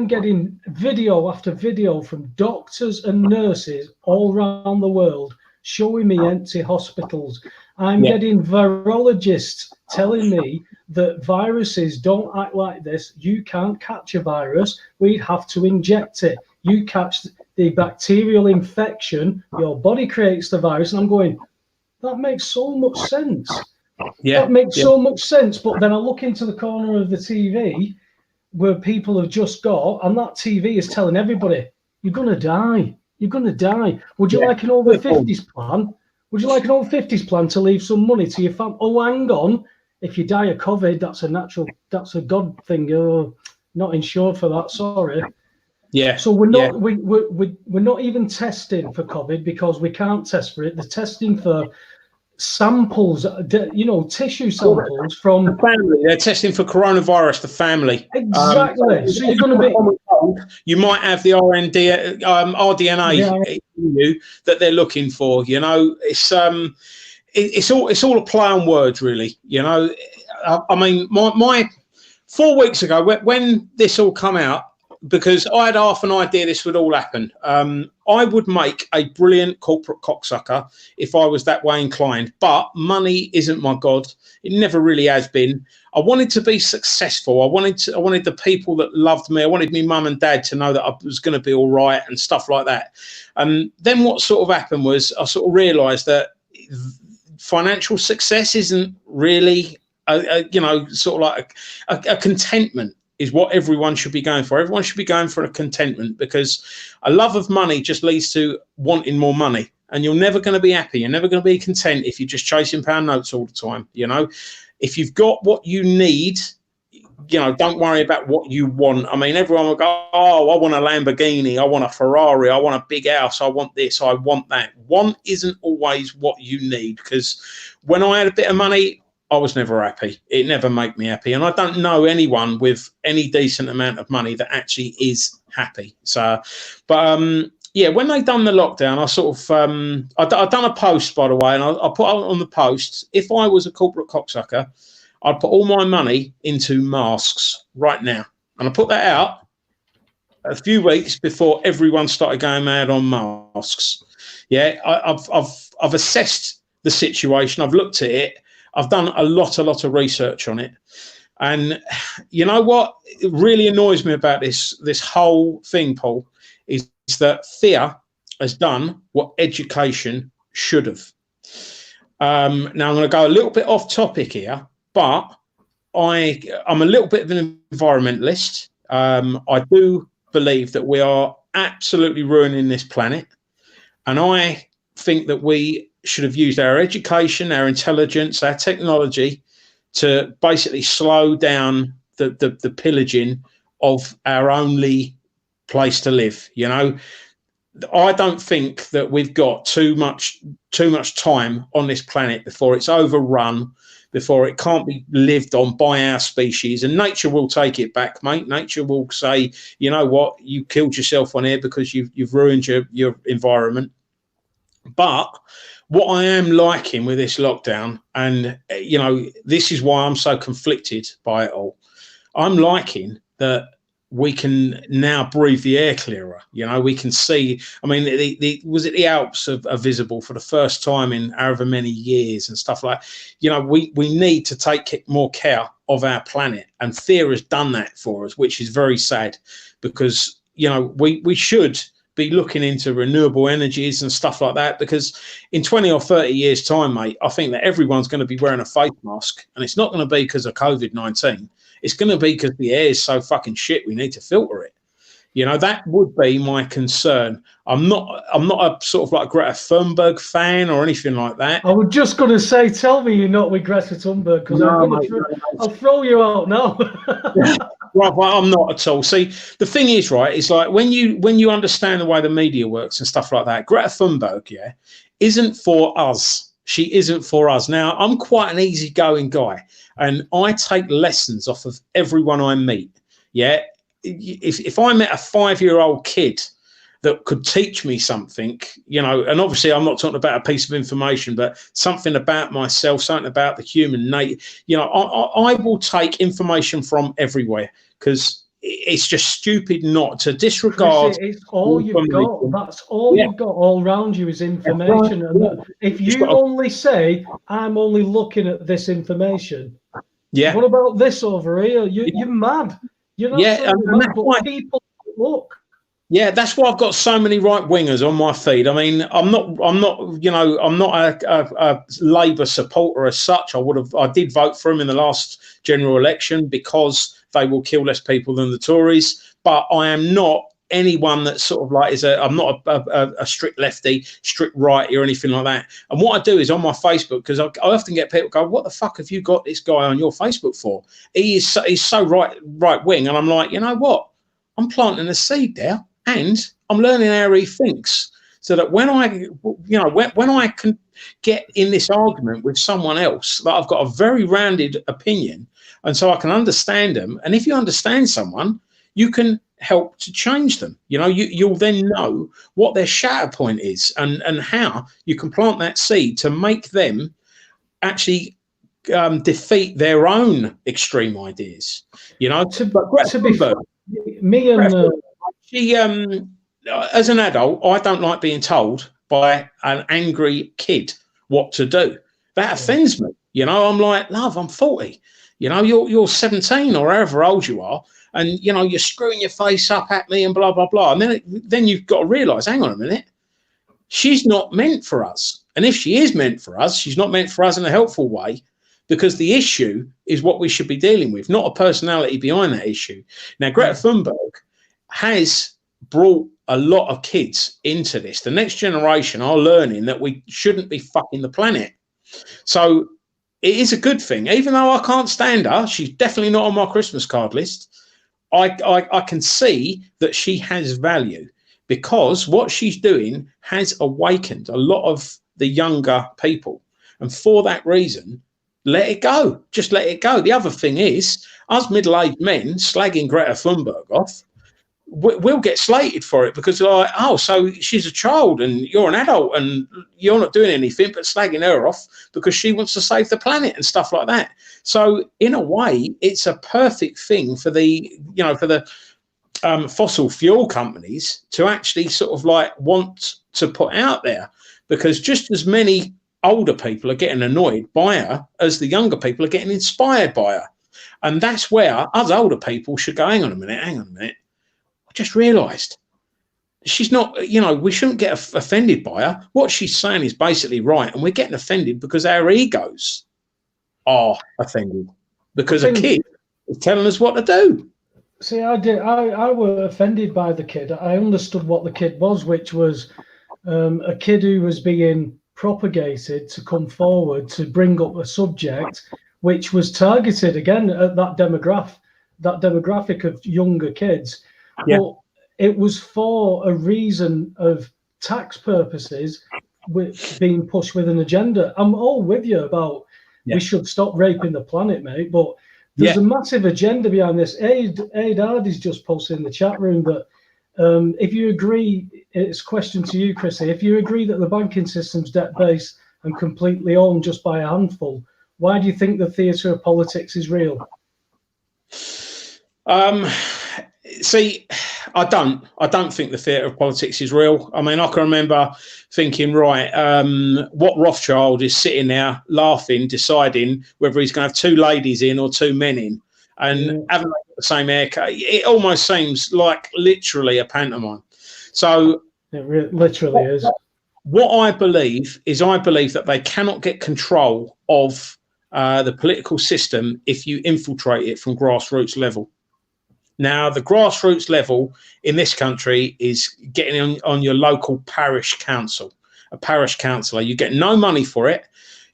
getting video after video from doctors and nurses all around the world showing me empty hospitals. I'm getting virologists telling me that viruses don't act like this. You can't catch a virus. We'd have to inject it. You catch the bacterial infection, your body creates the virus. And I'm going, that makes so much sense. That makes so much sense. But then I look into the corner of the TV where people have just got, and that TV is telling everybody, you're going to die. You're going to die. Would you like an over 50s plan? Would you like an over 50s plan to leave some money to your family? Oh, hang on. If you die of COVID, that's a God thing. Oh, not insured for that. Sorry. Yeah. So we're not even testing for COVID, because we can't test for it. They're testing for samples, tissue samples from the family. They're testing for coronavirus, the family. Exactly. So you're going to be. You might have the rDNA in you that they're looking for. You know, it's all a play on words, really. You know, I mean, my 4 weeks ago when this all come out, because I had half an idea this would all happen. I would make a brilliant corporate cocksucker if I was that way inclined, but money isn't my God. It never really has been. I wanted to be successful. I wanted the people that loved me. I wanted me mum and dad to know that I was going to be all right and stuff like that. And then what sort of happened was I sort of realised that financial success isn't really, sort of like a contentment. Is what everyone should be going for. Everyone should be going for a contentment, because a love of money just leads to wanting more money, and you're never going to be happy. You're never going to be content if you're just chasing pound notes all the time. You know, if you've got what you need, don't worry about what you want. I mean, everyone will go, oh, I want a Lamborghini, I want a Ferrari, I want a big house, I want this, I want that. Want isn't always what you need, because when I had a bit of money, I was never happy. It never made me happy. And I don't know anyone with any decent amount of money that actually is happy. So, but when they done the lockdown, I sort of, I done a post, by the way, and I put on the post, if I was a corporate cocksucker, I'd put all my money into masks right now. And I put that out. a few weeks before everyone started going mad on masks. Yeah, I've assessed the situation. I've looked at it. I've done a lot of research on it. And you know what? It really annoys me about this whole thing, Paul, is that fear has done what education should have. Now I'm going to go a little bit off topic here, but I'm a little bit of an environmentalist. I do believe that we are absolutely ruining this planet, and I think that we should have used our education, our intelligence, our technology to basically slow down the pillaging of our only place to live. You know, I don't think that we've got too much time on this planet before it's overrun, before it can't be lived on by our species, and nature will take it back, mate. Nature will say, you know what, you killed yourself on here because you've ruined your environment. But what I am liking with this lockdown, and you know, this is why I'm so conflicted by it all, I'm liking that we can now breathe the air clearer. You know, we can see, I mean, the Alps are visible for the first time in however many years and stuff like, you know, we need to take more care of our planet, and fear has done that for us, which is very sad, because, you know, we should be looking into renewable energies and stuff like that, because in 20 or 30 years time, mate, I think that everyone's going to be wearing a face mask, and it's not going to be because of COVID-19. It's going to be because the air is so fucking shit. We need to filter it. You know, that would be my concern. I'm not a sort of like Greta Thunberg fan or anything like that. I was just going to say, tell me you're not with Greta Thunberg, because I'll throw you out now. Right, well, I'm not at all. See, the thing is, right, it's like when you understand the way the media works and stuff like that, Greta Thunberg, yeah, isn't for us. She isn't for us. Now, I'm quite an easygoing guy, and I take lessons off of everyone I meet. Yeah, if I met a 5-year-old kid that could teach me something, you know, and obviously I'm not talking about a piece of information, but something about myself, something about the human nature, you know, I will take information from everywhere, because it's just stupid not to disregard. Chris, it's all you've got. That's all you've got all around you is information. And if you only say, I'm only looking at this information, what about this over here? You're mad. You're not mad, but people look. Yeah, that's why I've got so many right wingers on my feed. I mean, I'm not, you know, I'm not a Labour supporter as such. I did vote for him in the last general election because they will kill less people than the Tories. But I am not anyone that sort of like I'm not a strict lefty, strict righty or anything like that. And what I do is on my Facebook, because I often get people go, what the fuck have you got this guy on your Facebook for? He's so right wing. And I'm like, you know what? I'm planting a seed there. And I'm learning how he thinks, so that when I can get in this argument with someone else, that I've got a very rounded opinion, and so I can understand them. And if you understand someone, you can help to change them. You know, you'll then know what their shatter point is, and how you can plant that seed to make them actually defeat their own extreme ideas. You know, she, as an adult, I don't like being told by an angry kid what to do. That offends me. You know, I'm like, love, I'm 40. You know, you're 17 or however old you are, and you know you're screwing your face up at me and blah blah blah. And then you've got to realise, hang on a minute, she's not meant for us. And if she is meant for us, she's not meant for us in a helpful way, because the issue is what we should be dealing with, not a personality behind that issue. Now, Greta Thunberg has brought a lot of kids into this. The next generation are learning that we shouldn't be fucking the planet. So it is a good thing. Even though I can't stand her, she's definitely not on my Christmas card list. I can see that she has value, because what she's doing has awakened a lot of the younger people. And for that reason, let it go. Just let it go. The other thing is, us middle-aged men slagging Greta Thunberg off, we'll get slated for it, because like, oh, so she's a child and you're an adult and you're not doing anything but slagging her off because she wants to save the planet and stuff like that. So in a way, it's a perfect thing for the fossil fuel companies to actually sort of like want to put out there, because just as many older people are getting annoyed by her as the younger people are getting inspired by her. And that's where us older people should go, hang on a minute. I just realised she's not, we shouldn't get offended by her. What she's saying is basically right. And we're getting offended because our egos are offended because a kid is telling us what to do. See, I were offended by the kid. I understood what the kid was, which was a kid who was being propagated to come forward to bring up a subject which was targeted again at that demographic of younger kids. Yeah. But it was for a reason of tax purposes being pushed with an agenda. I'm all with you about we should stop raping the planet, mate, but there's a massive agenda behind this. Aid Hardy's just posted in the chat room that if you agree, it's a question to you, Chrisy, if you agree that the banking system's debt-based and completely owned just by a handful, why do you think the theatre of politics is real? See, I don't think the theatre of politics is real. I mean, I can remember thinking, right, what Rothschild is sitting there laughing, deciding whether he's going to have two ladies in or two men in, and having the same haircut. It almost seems like literally a pantomime. So it literally is. What I believe that they cannot get control of the political system if you infiltrate it from grassroots level. Now, the grassroots level in this country is getting on your local parish council, a parish councillor. You get no money for it.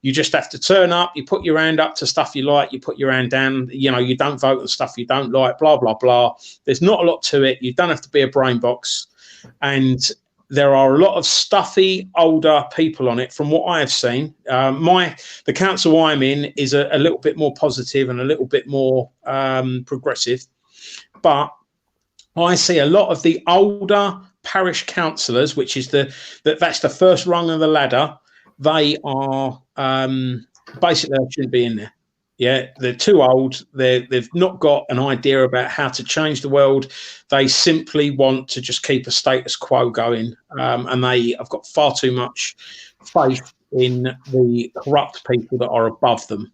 You just have to turn up. You put your hand up to stuff you like. You put your hand down. You don't vote on stuff you don't like, blah, blah, blah. There's not a lot to it. You don't have to be a brain box. And there are a lot of stuffy, older people on it from what I have seen. The council I'm in is a little bit more positive and a little bit more progressive. But I see a lot of the older parish councillors, which is that's the first rung of the ladder. They are basically, they shouldn't be in there. Yeah, they're too old. They've not got an idea about how to change the world. They simply want to just keep a status quo going, and they have got far too much faith in the corrupt people that are above them.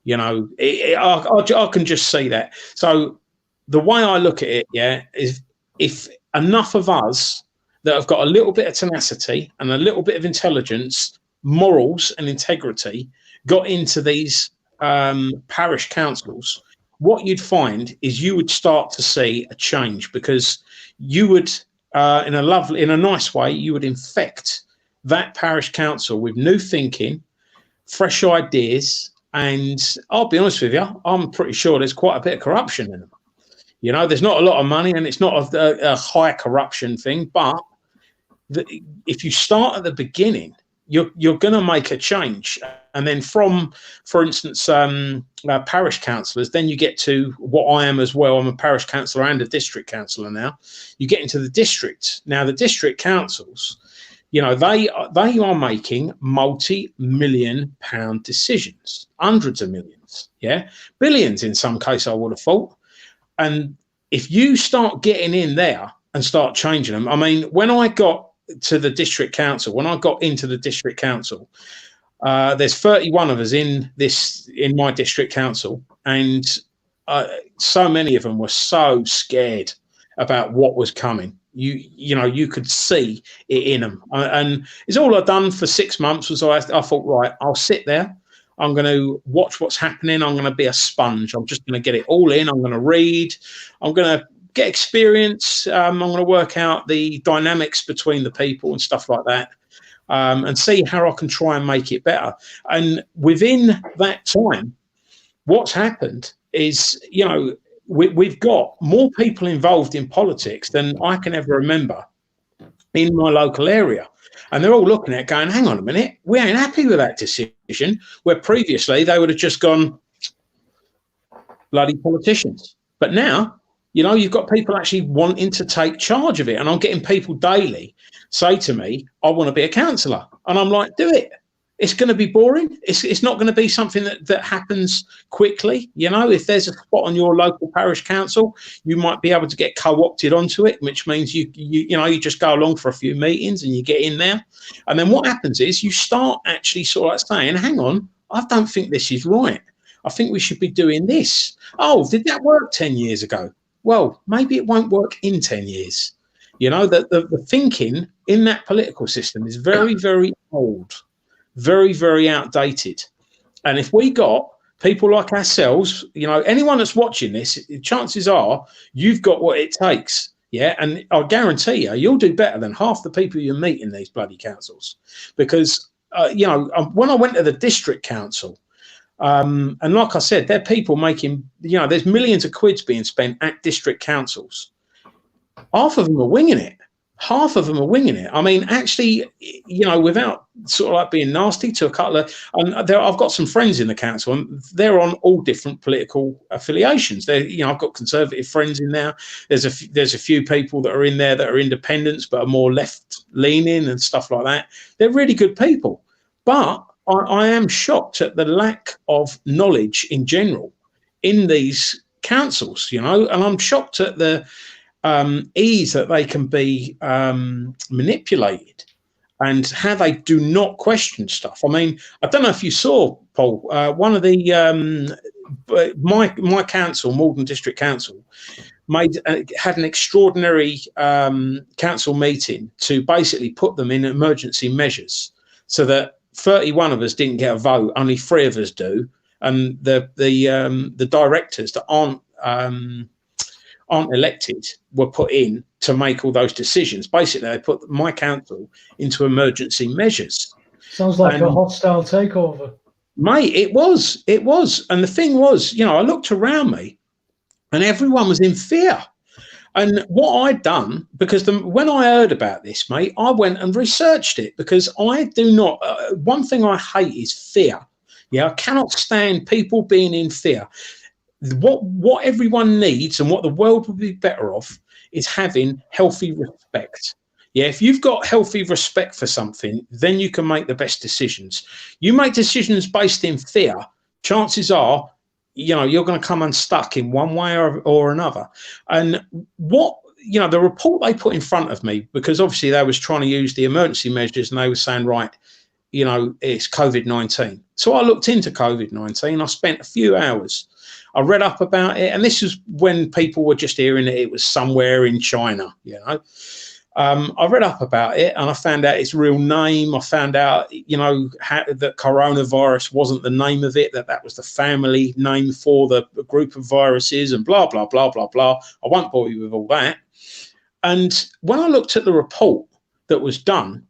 I can just see that. So the way I look at it, is if enough of us that have got a little bit of tenacity and a little bit of intelligence, morals and integrity got into these parish councils, what you'd find is you would start to see a change, because you would, in a nice way, you would infect that parish council with new thinking, fresh ideas, and I'll be honest with you, I'm pretty sure there's quite a bit of corruption in them. There's not a lot of money, and it's not a high corruption thing. But if you start at the beginning, you're going to make a change. And then from, for instance, parish councillors, then you get to what I am as well. I'm a parish councillor and a district councillor now. You get into the district. Now, the district councils, they are making multi-million pound decisions, hundreds of millions, billions in some case, I would have thought. And if you start getting in there and start changing them, I mean, when I got into the district council, there's 31 of us in my district council, and so many of them were so scared about what was coming. You could see it in them, and it's all I've done for 6 months was I thought, right, I'll sit there. I'm going to watch what's happening. I'm going to be a sponge. I'm just going to get it all in. I'm going to read. I'm going to get experience. I'm going to work out the dynamics between the people and stuff like that, and see how I can try and make it better. And within that time, what's happened is, we've got more people involved in politics than I can ever remember in my local area. And they're all looking at it going, hang on a minute, we ain't happy with that decision, where previously they would have just gone, bloody politicians. But now, you've got people actually wanting to take charge of it. And I'm getting people daily say to me, I want to be a councillor. And I'm like, do it. It's going to be boring. It's not going to be something that happens quickly. You know, if there's a spot on your local parish council, you might be able to get co-opted onto it, which means you just go along for a few meetings and you get in there. And then what happens is you start actually sort of like saying, hang on, I don't think this is right. I think we should be doing this. Oh, did that work 10 years ago? Well, maybe it won't work in 10 years. You know, the thinking in that political system is very, very old. Very, very outdated. And if we got people like ourselves, you know, anyone that's watching this, chances are you've got what it takes. Yeah. And I guarantee you'll do better than half the people you meet in these bloody councils. Because, when I went to the district council, and like I said, they're people making, there's millions of quids being spent at district councils. Half of them are winging it. I mean, actually, without sort of like being nasty to a couple of, I've got some friends in the council, and they're on all different political affiliations. I've got Conservative friends in there. There's a few people that are in there that are independents, but are more left leaning and stuff like that. They're really good people, but I am shocked at the lack of knowledge in general in these councils, and I'm shocked at the ease that they can be manipulated and how they do not question stuff. I mean, I don't know if you saw, Paul, one of the my council, Malden District Council, had an extraordinary council meeting to basically put them in emergency measures, so that 31 of us didn't get a vote, only 3 of us do, and the directors that aren't elected were put in to make all those decisions. Basically, they put my council into emergency measures. Sounds like a hostile takeover. Mate, it was. And the thing was, I looked around me and everyone was in fear. And what I'd done, because when I heard about this, mate, I went and researched it, because I do not, one thing I hate is fear. Yeah, I cannot stand people being in fear. What everyone needs and what the world would be better off is having healthy respect. Yeah, if you've got healthy respect for something, then you can make the best decisions. You make decisions based in fear, chances are, you're going to come unstuck in one way or another. And the report they put in front of me, because obviously they was trying to use the emergency measures, and they were saying, right, it's COVID-19. So I looked into COVID-19. I spent a few hours. I read up about it, and this is when people were just hearing that it was somewhere in China, I read up about it, and I found out its real name. I found out, that coronavirus wasn't the name of it, that was the family name for the group of viruses, and blah, blah, blah, blah, blah. I won't bore you with all that. And when I looked at the report that was done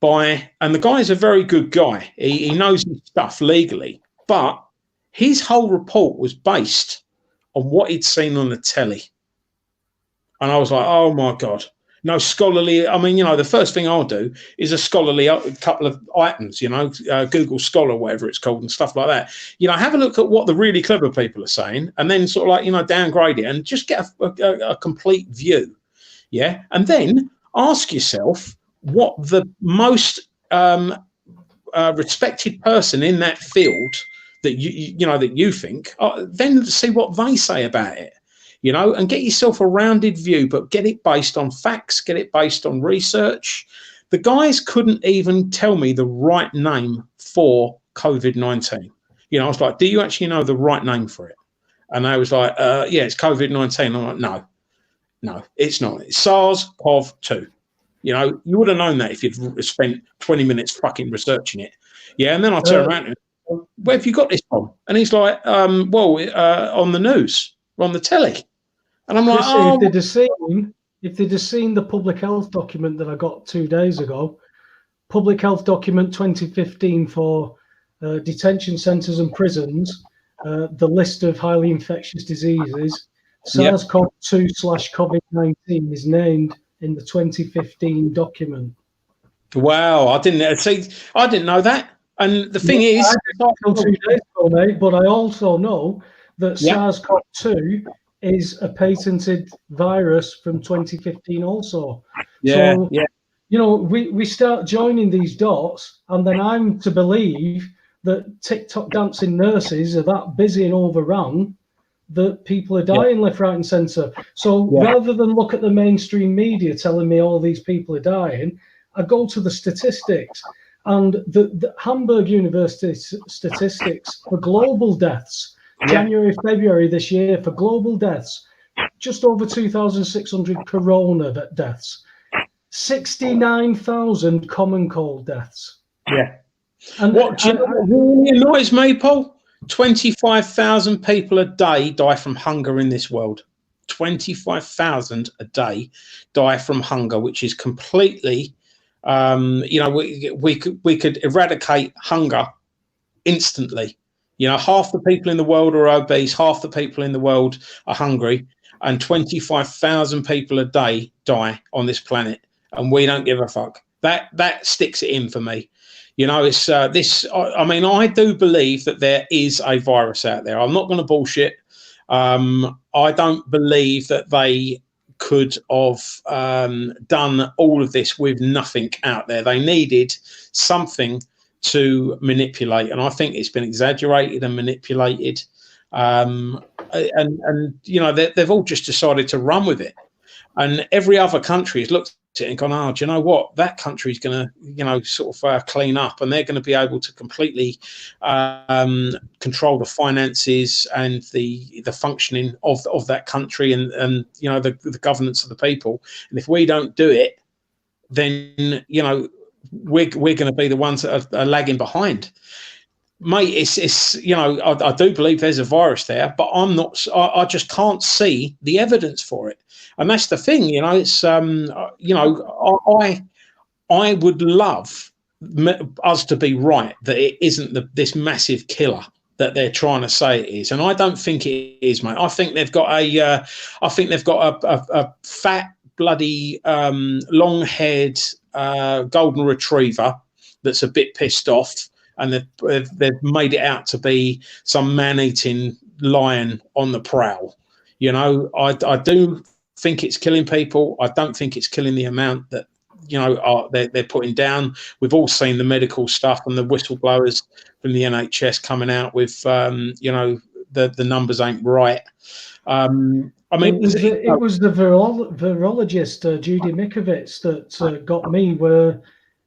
and the guy's a very good guy. He knows his stuff legally, but his whole report was based on what he'd seen on the telly. And I was like, oh my God. No scholarly. I mean, the first thing I'll do is a scholarly couple of items, Google Scholar, whatever it's called, and stuff like that. Have a look at what the really clever people are saying, and then sort of like, downgrade it and just get a complete view. Yeah. And then ask yourself what the most respected person in that field that you think, then see what they say about it. And get yourself a rounded view, but get it based on facts, get it based on research. The guys couldn't even tell me the right name for COVID-19. I was like, do you actually know the right name for it? And they was like, yeah, it's COVID-19. I'm like, no, it's not. It's SARS-CoV-2. You would have known that if you'd spent 20 minutes fucking researching it. Yeah, and then I turn around and, where have you got this from? And he's like, on the news, on the telly. And I'm like, Chrisy, if they'd have seen the public health document that I got 2 days ago, public health document 2015 for detention centres and prisons, the list of highly infectious diseases, SARS-CoV-2/COVID-19 is named in the 2015 document. Wow, I didn't know that. And the thing is, I did not 2 days ago, mate, but I also know that SARS-CoV-2 is a patented virus from 2015 also. you know, we start joining these dots, and then I'm to believe that TikTok dancing nurses are that busy and overrun that people are dying left, right, and centre. So rather than look at the mainstream media telling me all these people are dying, I go to the statistics. And the Hamburg University statistics for global deaths, January, February this year, for global deaths, just over 2,600 corona deaths, 69,000 common cold deaths. Yeah. And what really annoys me, Paul? 25,000 people a day die from hunger in this world. 25,000 a day die from hunger, which is completely, you know, we could eradicate hunger instantly. You know, half the people in the world are obese, half the people in the world are hungry, and 25,000 people a day die on this planet, and we don't give a fuck. That sticks it in for me. You know, it's this. I mean, I do believe that there is a virus out there. I'm not going to bullshit. I don't believe that they could have done all of this with nothing out there. They needed something to manipulate, and I think it's been exaggerated and manipulated. And you know, they've all just decided to run with it. And every other country has looked at it and gone, oh, do you know what? That country's going to, you know, sort of clean up, and they're going to be able to completely control the finances and the functioning of that country and you know, the governance of the people. And if we don't do it, then, you know, we're going to be the ones that are lagging behind. Mate, it's you know, I do believe there's a virus there, but I just can't see the evidence for it. And that's the thing, you know, it's, you know, I would love us to be right, that it isn't this massive killer that they're trying to say it is. And I don't think it is, mate. I think they've got a fat, bloody, long-haired golden retriever that's a bit pissed off, and they've made it out to be some man-eating lion on the prowl. You know, I do think it's killing people. I don't think it's killing the amount that, you know, they're putting down. We've all seen the medical stuff and the whistleblowers from the NHS coming out with, you know, the numbers ain't right. I mean, it was the virologist Judy Mikovits that got me, where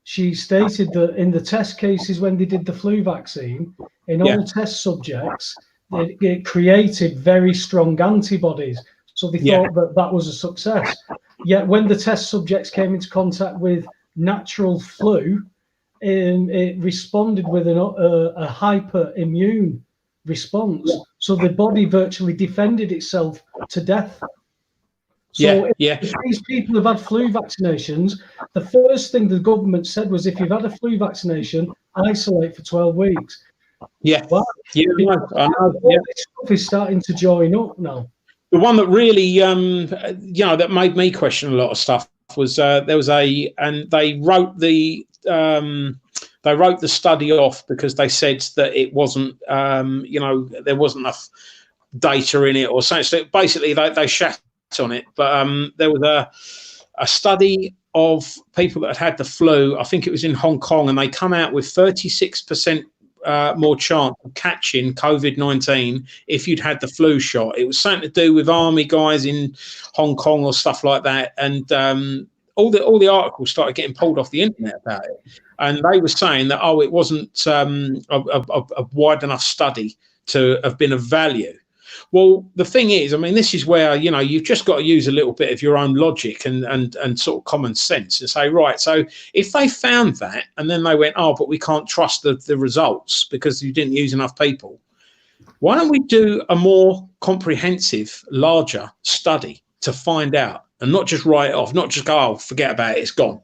she stated that in the test cases when they did the flu vaccine, in all test subjects, it created very strong antibodies. So they thought that was a success. Yet when the test subjects came into contact with natural flu, it responded with a hyperimmune response. So the body virtually defended itself to death. So if these people have had flu vaccinations, the first thing the government said was, if you've had a flu vaccination, isolate for 12 weeks. Yeah. Well, I know. This stuff is starting to join up now. The one that really, you know, that made me question a lot of stuff was there was and they wrote the study off because they said that it wasn't, you know, there wasn't enough data in it or something. So basically, they shat on it. But there was a study of people that had the flu. I think it was in Hong Kong, and they come out with 36% more chance of catching COVID-19 if you'd had the flu shot. It was something to do with army guys in Hong Kong or stuff like that, and all the articles started getting pulled off the internet about it, and they were saying that, oh, it wasn't a wide enough study to have been of value. Well, the thing is, I mean, this is where, you know, you've just got to use a little bit of your own logic and sort of common sense and say, right, so if they found that and then they went, oh, but we can't trust the results because you didn't use enough people, why don't we do a more comprehensive, larger study to find out and not just write it off, not just go, oh, forget about it, it's gone.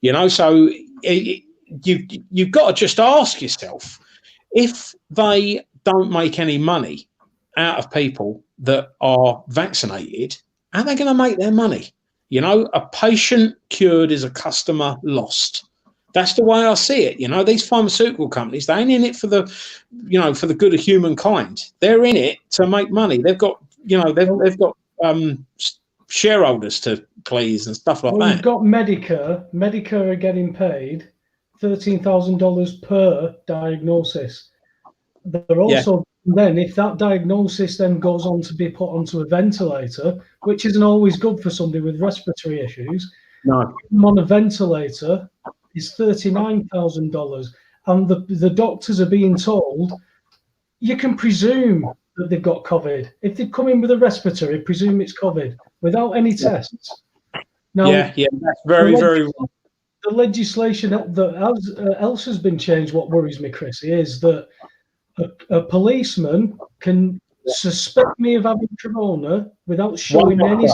You know, so you've got to just ask yourself, if they don't make any money out of people that are vaccinated, how are they going to make their money? You know, a patient cured is a customer lost. That's the way I see it. You know, these pharmaceutical companies, they ain't in it for the, you know, for the good of humankind. They're in it to make money. They've got, you know, they've got shareholders to please and stuff like Well, that. you've got Medicare. Medicare are getting paid $13,000 per diagnosis. They're also then, if that diagnosis then goes on to be put onto a ventilator, which isn't always good for somebody with respiratory issues, No. on a ventilator is $39,000, and the doctors are being told you can presume that they've got COVID. If they come in with a respiratory, presume it's COVID without any tests. Now, that's very, very wrong. The legislation that else has been changed. What worries me, Chrisy, is that a policeman can suspect me of having corona without showing any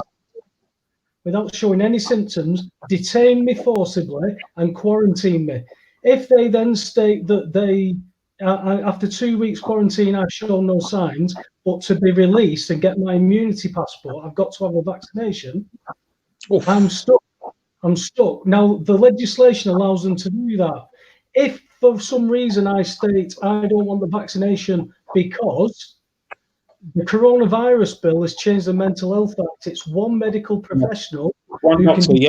symptoms, detain me forcibly, and quarantine me. If they then state that they, after 2 weeks quarantine, I've shown no signs, but to be released and get my immunity passport, I've got to have a vaccination. Oof. I'm stuck. Now, the legislation allows them to do that. If for some reason I state I don't want the vaccination because the coronavirus bill has changed the Mental Health Act, it's one medical professional. One doctor, yeah,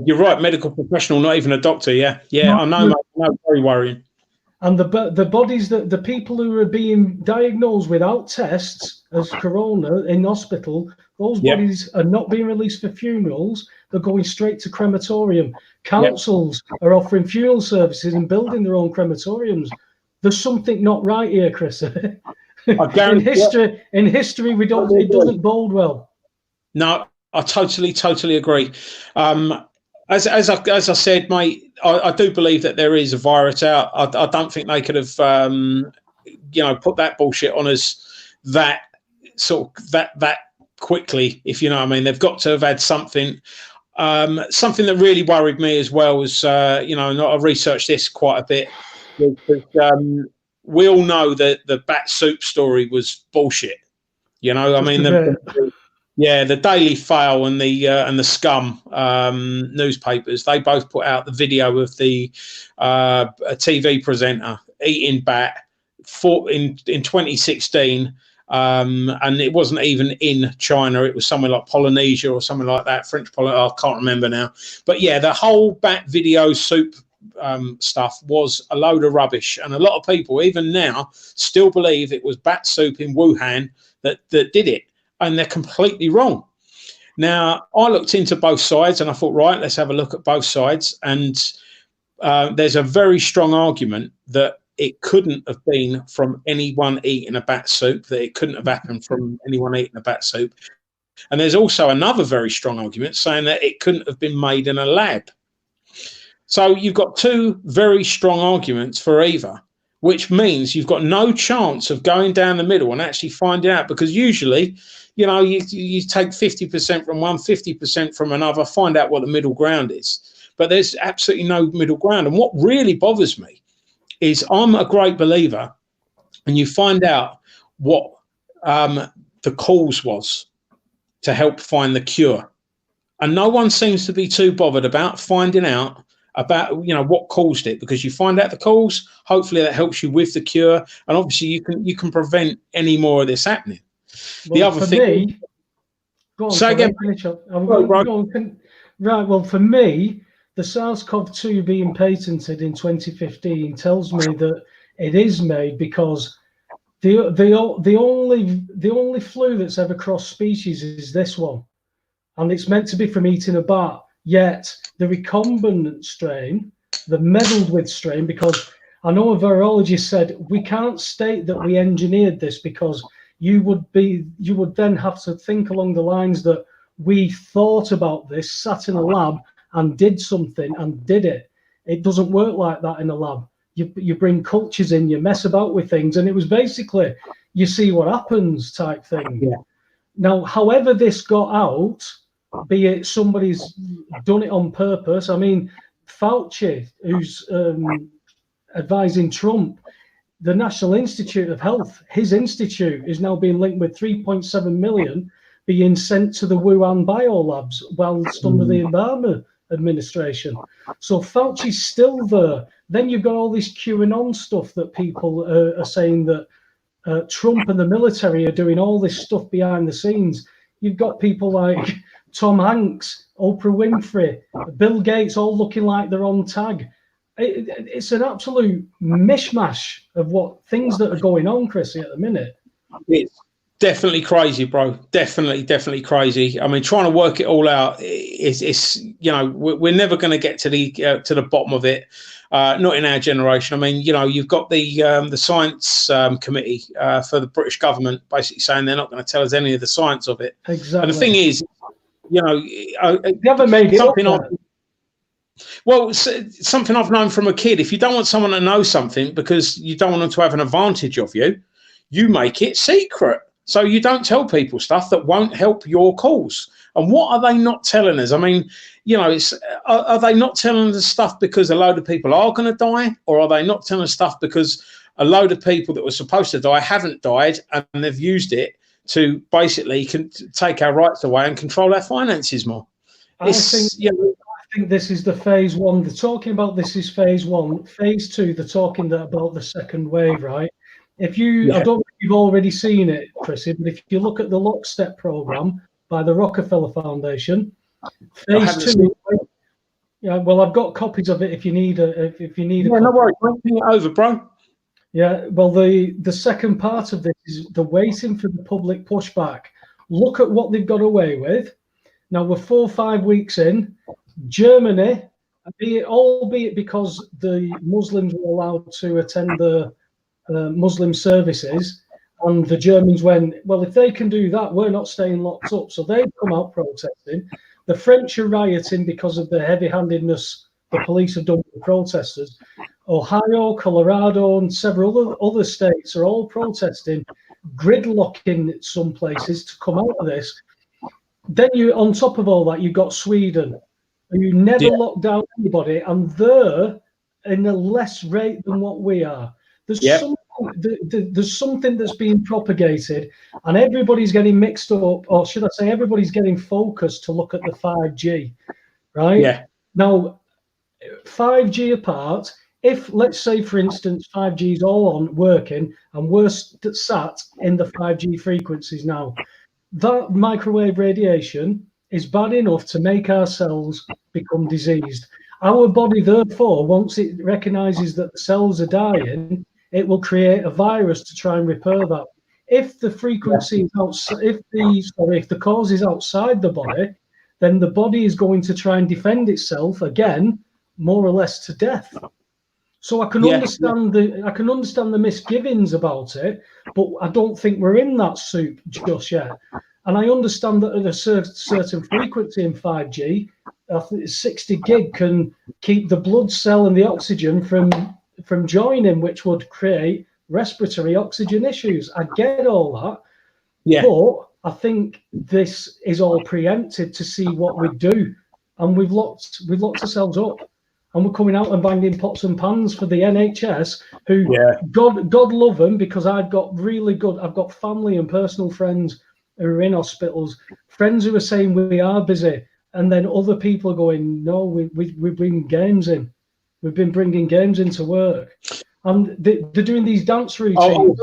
you're right, medical professional, not even a doctor, I know, very worrying. And the bodies, the people who are being diagnosed without tests as corona in hospital, those bodies are not being released for funerals. They're going straight to crematorium. Councils are offering funeral services and building their own crematoriums. There's something not right here, Chris. In history, it doesn't bode well. No, I totally agree. As I said, mate, I do believe that there is a virus out. I don't think they could have, put that bullshit on us that quickly, if you know what I mean. They've got to have had something. Something that really worried me as well was, I researched this quite a bit. We all know that the bat soup story was bullshit. The Daily Fail and the Scum newspapers, they both put out the video of a TV presenter eating bat in 2016. And it wasn't even in China. It was somewhere like Polynesia or something like that. I can't remember now. But yeah, the whole bat video soup stuff was a load of rubbish. And a lot of people, even now, still believe it was bat soup in Wuhan that did it. And they're completely wrong. Now, I looked into both sides and I thought, right, let's have a look at both sides. And there's a very strong argument that it couldn't have been from anyone eating a bat soup, that it couldn't have happened from anyone eating a bat soup. And there's also another very strong argument saying that it couldn't have been made in a lab. So you've got two very strong arguments for either, which means you've got no chance of going down the middle and actually finding out, because usually, you take 50% from one, 50% from another, find out what the middle ground is. But there's absolutely no middle ground. And what really bothers me is I'm a great believer, and you find out what the cause was to help find the cure. And no one seems to be too bothered about finding out about, what caused it, because you find out the cause, hopefully that helps you with the cure. And obviously you can prevent any more of this happening. Well, the other thing. Well, for me, the SARS-CoV-2 being patented in 2015 tells me that it is made because the only flu that's ever crossed species is this one, and it's meant to be from eating a bat. Yet the recombinant strain, the meddled with strain, because I know a virologist said we can't state that we engineered this, because you would then have to think along the lines that we thought about this, sat in a lab and did something and did it. It doesn't work like that in a lab. You bring cultures in, you mess about with things, and it was basically you see what happens type thing. Yeah. Now, however this got out, be it somebody's done it on purpose. I mean, Fauci, who's advising Trump, the National Institute of Health, his institute is now being linked with 3.7 million being sent to the Wuhan biolabs whilst under the Obama administration. So Fauci's still there. Then you've got all this QAnon stuff that people are saying that Trump and the military are doing all this stuff behind the scenes. You've got people like Tom Hanks, Oprah Winfrey, Bill Gates, all looking like they're on tag. It's an absolute mishmash of what things that are going on, Chrisy, at the minute. It's definitely crazy, bro. Definitely crazy. I mean, trying to work it all out is you know, we're never going to get to the bottom of it. Not in our generation. I mean, you know, you've got the science committee for the British government basically saying they're not going to tell us any of the science of it. Exactly. And the thing is, you know, they haven't made it something up. Well, something I've known from a kid, if you don't want someone to know something because you don't want them to have an advantage of you, you make it secret. So you don't tell people stuff that won't help your cause. And what are they not telling us? I mean, you know, are they not telling us stuff because a load of people are going to die? Or are they not telling us stuff because a load of people that were supposed to die haven't died and they've used it to basically take our rights away and control our finances more? I think this is the phase one. They're talking about this is phase one. Phase two, they're talking about the second wave, right? If you, I don't know if you've already seen it, Chrisy, but if you look at the Lockstep program by the Rockefeller Foundation, phase two. Yeah, well, I've got copies of it if you need a. Yeah, no worries. Bring it over, bro. Yeah, well, the second part of this is the waiting for the public pushback. Look at what they've got away with. Now we're 4 or 5 weeks in. Germany, albeit because the Muslims were allowed to attend the Muslim services, and the Germans went, well, if they can do that, we're not staying locked up. So they've come out protesting. The French are rioting because of the heavy-handedness the police have done with the protesters. Ohio, Colorado, and several other states are all protesting, gridlocking some places to come out of this. Then on top of all that, you've got Sweden. You never lock down anybody, and they're in a less rate than what we are. There's something that's being propagated, and everybody's getting mixed up, or should I say, everybody's getting focused to look at the 5G, right? Yeah. Now, 5G apart, if let's say, for instance, 5G is all on working, and we're sat in the 5G frequencies now, that microwave radiation is bad enough to make our cells become diseased. Our body, therefore, once it recognizes that the cells are dying, it will create a virus to try and repair that. If the frequency is outside, if the cause is outside the body, then the body is going to try and defend itself again, more or less to death. So I can understand the misgivings about it, but I don't think we're in that soup just yet. And I understand that at a certain frequency in 5G, I think 60 gig can keep the blood cell and the oxygen from joining, which would create respiratory oxygen issues. I get all that. Yeah. But I think this is all preempted to see what we do. And we've locked ourselves up. And we're coming out and banging pots and pans for the NHS, who God love them, because I've got family and personal friends who are in hospitals, friends who are saying we are busy, and then other people are going, no, we bring games in. We've been bringing games into work, and they're doing these dance routines.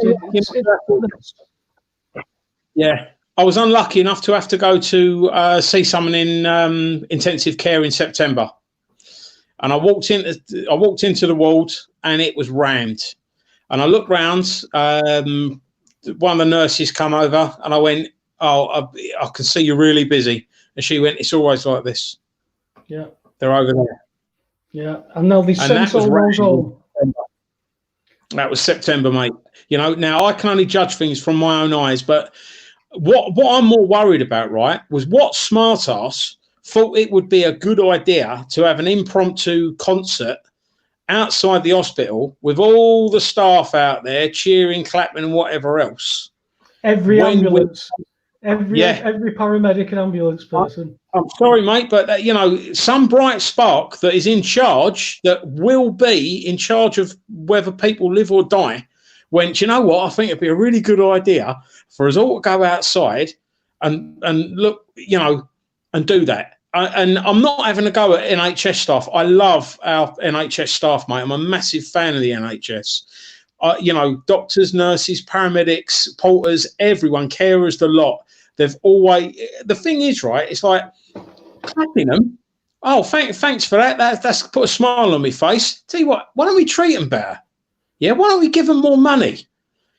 Yeah, I was unlucky enough to have to go to see someone in intensive care in September, and I walked into the ward, and it was rammed. And I looked round. One of the nurses come over, and I went, "Oh, I can see you're really busy." And she went, "It's always like this. Yeah, they're over there." Yeah, and now they sent all those home. That was September, mate. You know, now I can only judge things from my own eyes, but what I'm more worried about, right, was what smartass thought it would be a good idea to have an impromptu concert outside the hospital with all the staff out there cheering, clapping, and whatever else. Every ambulance. Every paramedic and ambulance person. I'm sorry, mate, but you know, some bright spark that is in charge, that will be in charge of whether people live or die, went, you know what, I think it'd be a really good idea for us all to go outside and look, you know, and do that. And I'm not having a go at NHS staff. I love our NHS staff, mate. I'm a massive fan of the NHS. You know, doctors, nurses, paramedics, porters, everyone, carers, the lot. They've always, the thing is, right, it's like clapping them. Oh, thanks for that. That's put a smile on my face. Tell you what, why don't we treat them better? Yeah, why don't we give them more money?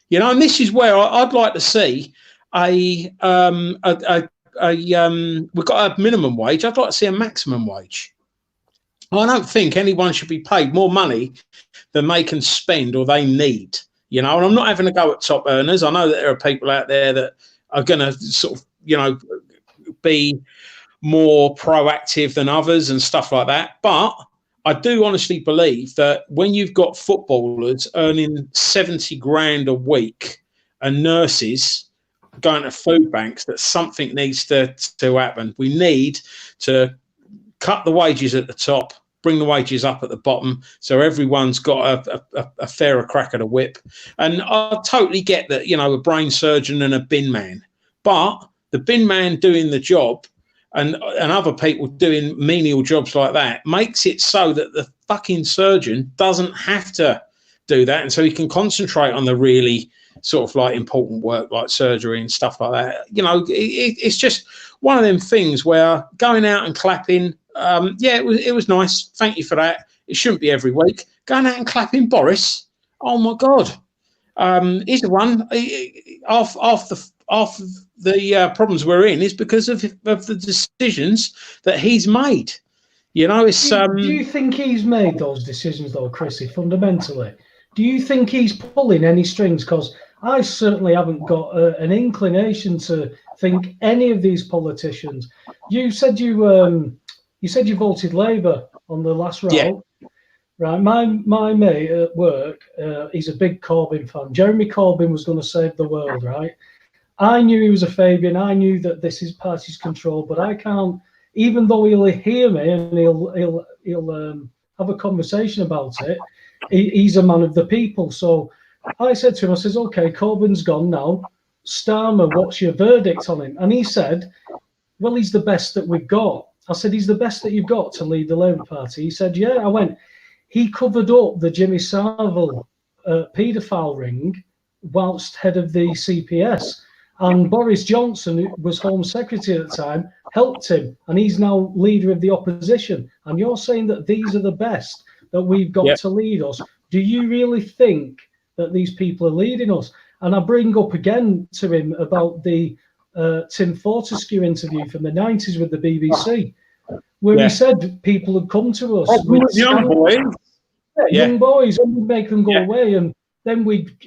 You know, and this is where I'd like to see we've got a minimum wage. I'd like to see a maximum wage. I don't think anyone should be paid more money than they can spend or they need. You know, and I'm not having a go at top earners. I know that there are people out there that are going to sort of, you know, be more proactive than others and stuff like that. But I do honestly believe that when you've got footballers earning 70 grand a week and nurses going to food banks, that something needs to happen. We need to cut the wages at the top, bring the wages up at the bottom, so everyone's got a fairer crack at a whip. And I totally get that, you know, a brain surgeon and a bin man, but the bin man doing the job and other people doing menial jobs like that makes it so that the fucking surgeon doesn't have to do that, and so he can concentrate on the really sort of like important work like surgery and stuff like that. You know, it's just one of them things where going out and clapping, yeah, it was nice. Thank you for that. It shouldn't be every week. Going out and clapping Boris. Oh my God. He's the one. Half the problems we're in is because of the decisions that he's made. You know, it's. Do you think he's made those decisions though, Chrissy? Fundamentally, do you think he's pulling any strings? Because I certainly haven't got an inclination to think any of these politicians. You said you voted Labour on the last round. Yeah. Right, my mate at work, he's a big Corbyn fan. Jeremy Corbyn was going to save the world, right? I knew he was a Fabian. I knew that this is party's control, but I can't. Even though he'll hear me and he'll have a conversation about it, he's a man of the people. So I said to him, I says, okay, Corbyn's gone now. Starmer, what's your verdict on him? And he said, well, he's the best that we've got. I said, he's the best that you've got to lead the Labour Party. He said, yeah. I went, he covered up the Jimmy Savile paedophile ring whilst head of the CPS. And Boris Johnson, who was Home Secretary at the time, helped him. And he's now leader of the opposition. And you're saying that these are the best that we've got to lead us. Do you really think that these people are leading us? And I bring up again to him about the Tim Fortescue interview from the 90s with the BBC, where he said people had come to us with young boys. Young boys, and we'd make them go away, and then we'd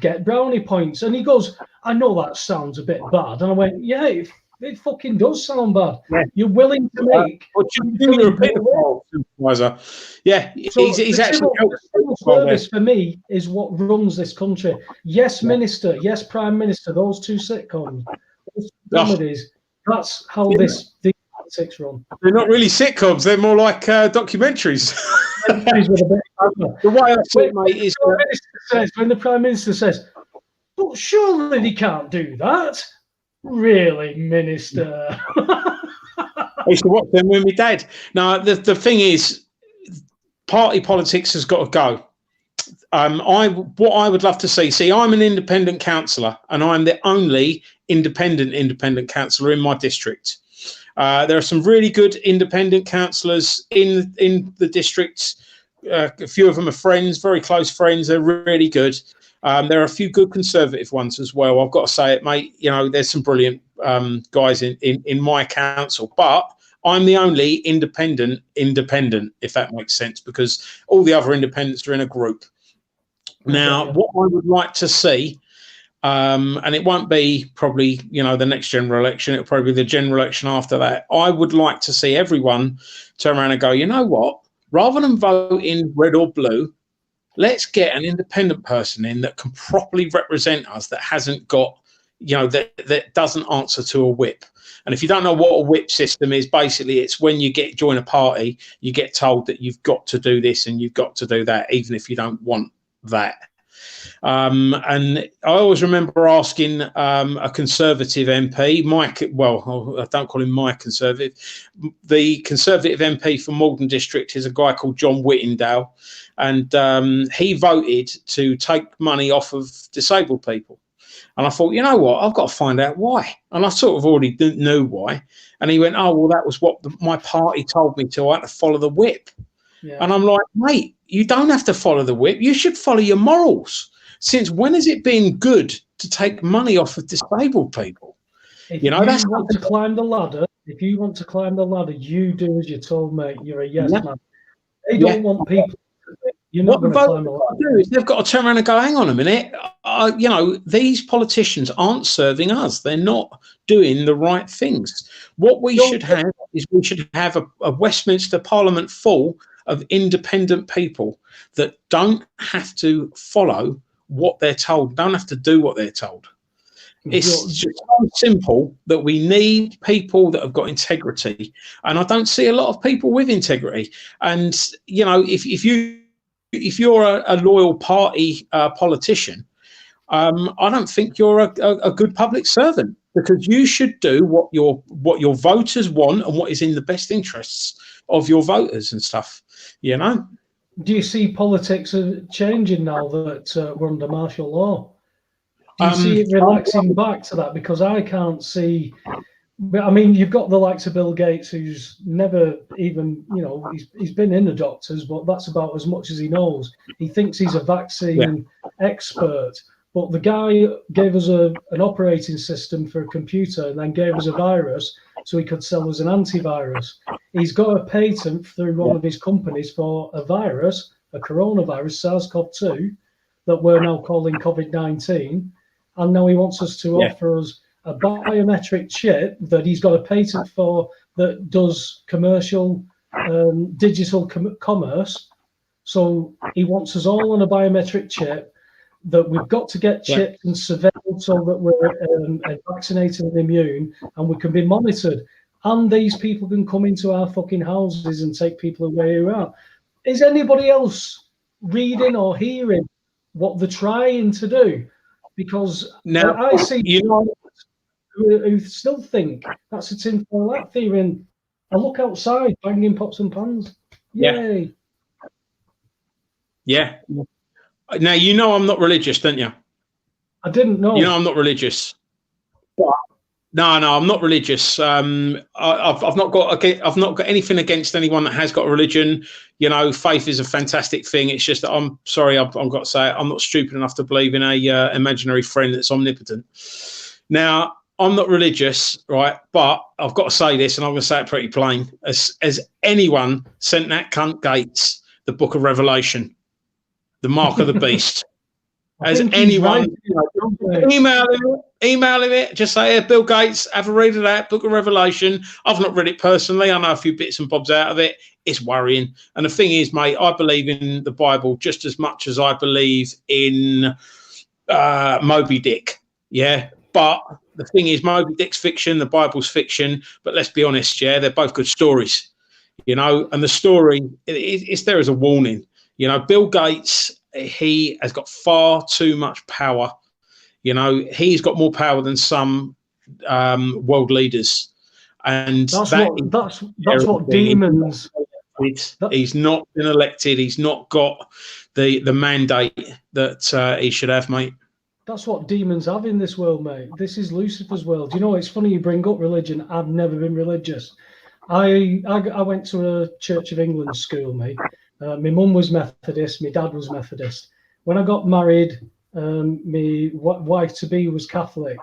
get brownie points. And he goes, I know that sounds a bit bad. And I went, yeah, it fucking does sound bad. Yeah. You're willing to make. But you're a paedophile supervisor. Yeah, so he's actually. Civil service for me is what runs this country. Yes, Minister. Yes, Prime Minister. Those two sitcoms, those comedies. That's how these politics run. They're not really sitcoms. They're more like documentaries. The way I see it, mate, is when the Prime Minister says, but surely they can't do that. Really, Minister? I used to watch them with my dad. Now, the thing is, party politics has got to go. What I would love to see, I'm an independent councillor, and I'm the only independent councillor in my district. There are some really good independent councillors in the district. A few of them are friends, very close friends. They're really good. There are a few good Conservative ones as well. I've got to say it, mate. You know, there's some brilliant guys in my council, but I'm the only independent, if that makes sense, because all the other independents are in a group. Now, what I would like to see, and it won't be probably, you know, the next general election, it'll probably be the general election after that. I would like to see everyone turn around and go, you know what, rather than vote in red or blue, let's get an independent person in that can properly represent us, that hasn't got, you know, that doesn't answer to a whip. And if you don't know what a whip system is, basically it's when you join a party, you get told that you've got to do this and you've got to do that, even if you don't want that. And I always remember asking a Conservative MP, Mike, well, I don't call him my Conservative, the Conservative MP for Malden District is a guy called John Whittingdale, and he voted to take money off of disabled people. And I thought, you know what, I've got to find out why. And I sort of already knew why. And he went, oh, well, that was what my party told me to. I had to follow the whip. Yeah. And I'm like, mate, you don't have to follow the whip. You should follow your morals. Since when has it been good to take money off of disabled people? If you want to climb the ladder, you do as you're told, mate. You're a yes man. They don't want people. You're not going to climb the ladder. They've got to turn around and go, hang on a minute. You know, these politicians aren't serving us. They're not doing the right things. What we should have is a Westminster Parliament full of independent people that don't have to follow what they're told, don't have to do what they're told. It's just so simple that we need people that have got integrity, and I don't see a lot of people with integrity. And you know, if you're a loyal party politician, I don't think you're a good public servant, because you should do what your voters want and what is in the best interests of your voters and stuff. You know. Do you see politics changing now that we're under martial law? Do you see it relaxing back to that? Because I can't see. I mean, you've got the likes of Bill Gates, who's never even, you know, he's been in the doctors, but that's about as much as he knows. He thinks he's a vaccine expert, but the guy gave us an operating system for a computer and then gave us a virus so he could sell us an antivirus. He's got a patent through one of his companies for a virus, a coronavirus, SARS-CoV-2, that we're now calling COVID-19. And now he wants us to offer us a biometric chip that he's got a patent for that does commercial digital commerce. So he wants us all on a biometric chip that we've got to get chipped and surveilled so that we're vaccinated and immune, and we can be monitored. And these people can come into our fucking houses and take people away who are. Is anybody else reading or hearing what they're trying to do? Because now I see people who still think that's a tinfoil hat theory, and I look outside banging pots and pans. Yay! Yeah. Now you know I'm not religious, don't you? I didn't know. You know I'm not religious. No, I'm not religious. I've not got anything against anyone that has got a religion. You know, faith is a fantastic thing. It's just that I'm sorry, I've got to say it, I'm not stupid enough to believe in a imaginary friend that's omnipotent. Now, I'm not religious, right? But I've got to say this, and I'm going to say it pretty plain. As anyone sent that cunt Gates the book of Revelation, the mark of the beast? As anyone, email him it, just say, hey, Bill Gates, have a read of that book of Revelation. I've not read it personally. I know a few bits and bobs out of it. It's worrying. And the thing is, mate, I believe in the Bible just as much as I believe in Moby Dick. Yeah. But the thing is, Moby Dick's fiction, the Bible's fiction. But let's be honest, yeah, they're both good stories, you know, and the story, it's there as a warning. You know, Bill Gates, he has got far too much power. You know, he's got more power than some world leaders, and that's what demons. He's not been elected. He's not got the mandate that he should have, mate. That's what demons have in this world, mate. This is Lucifer's world. You know, it's funny you bring up religion. I've never been religious. I went to a Church of England school, mate. My mum was Methodist, my dad was Methodist. When I got married, my wife-to-be was Catholic.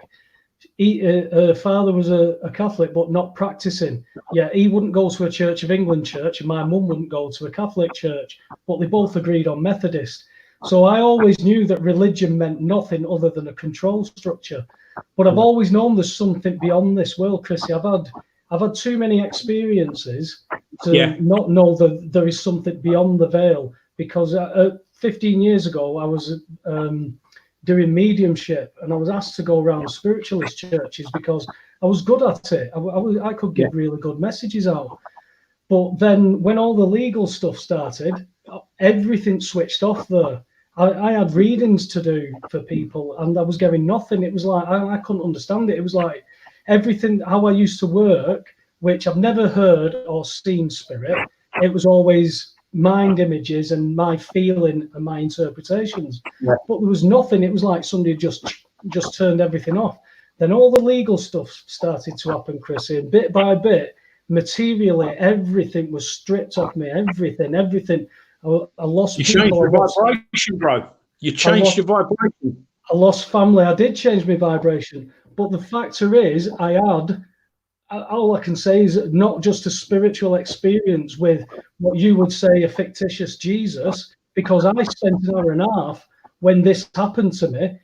Her father was a Catholic, but not practicing. Yeah, he wouldn't go to a Church of England church, and my mum wouldn't go to a Catholic church, but they both agreed on Methodist. So I always knew that religion meant nothing other than a control structure. But I've always known there's something beyond this world, Chrissy. I've had too many experiences to not know that there is something beyond the veil. Because 15 years ago, I was doing mediumship, and I was asked to go around spiritualist churches because I was good at it. I could give really good messages out. But then when all the legal stuff started, everything switched off there. I had readings to do for people, and I was getting nothing. It was like, I couldn't understand it. It was like everything, how I used to work, which I've never heard or seen spirit. It was always mind images and my feeling and my interpretations. But there was nothing. It was like somebody just just turned everything off. Then all the legal stuff started to happen, Chrissy, and bit by bit, materially, everything was stripped off me. Everything. I lost You people. changed your vibration, bro. You changed your vibration. I lost family. I did change my vibration. But the factor is, all I can say is not just a spiritual experience with what you would say a fictitious Jesus, because I spent an hour and a half when this happened to me.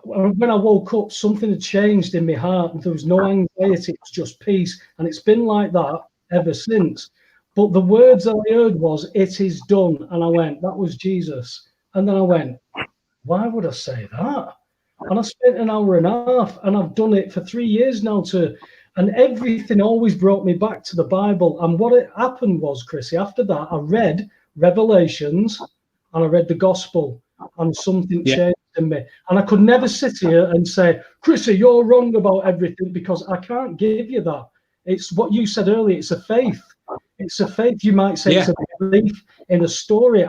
When I woke up, something had changed in my heart, and there was no anxiety. It was just peace, and it's been like that ever since. But the words that I heard was, "It is done," and I went, "That was Jesus." And then I went, "Why would I say that?" And I spent an hour and a half, and I've done it for 3 years now. And everything always brought me back to the Bible. And what it happened was, Chrissy, after that, I read Revelations and I read the Gospel, and something changed in me. And I could never sit here and say, "Chrissy, you're wrong about everything," because I can't give you that. It's what you said earlier. It's a faith. It's a faith. You might say it's a belief in a story.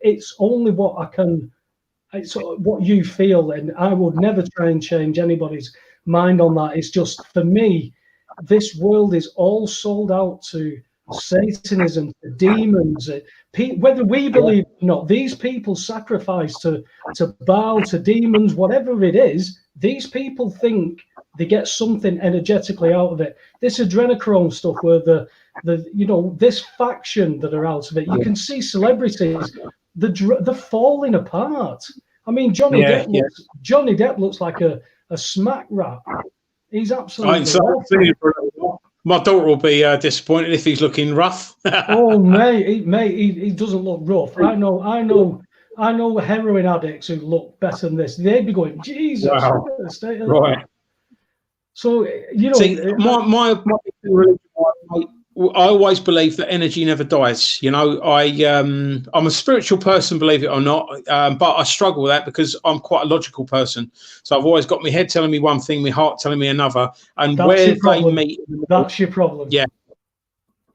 It's only what I can. It's what you feel, and I would never try and change anybody's mind on that. It's just, for me, this world is all sold out to Satanism, to demons. Whether we believe it or not, these people sacrifice to Baal, to demons, whatever it is. These people think they get something energetically out of it. This adrenochrome stuff, where this faction that are out of it, you can see celebrities, they're falling apart. I mean, Johnny Depp looks like a smack rap. He's absolutely. My daughter will be disappointed if he's looking rough. Oh, mate, he doesn't look rough. I know heroin addicts who look better than this. They'd be going, Jesus. Wow. Right. So, see, my I always believe that energy never dies. I'm a spiritual person, believe it or not, but I struggle with that because I'm quite a logical person. So I've always got my head telling me one thing, my heart telling me another, and that's where they meet. That's your problem. Yeah.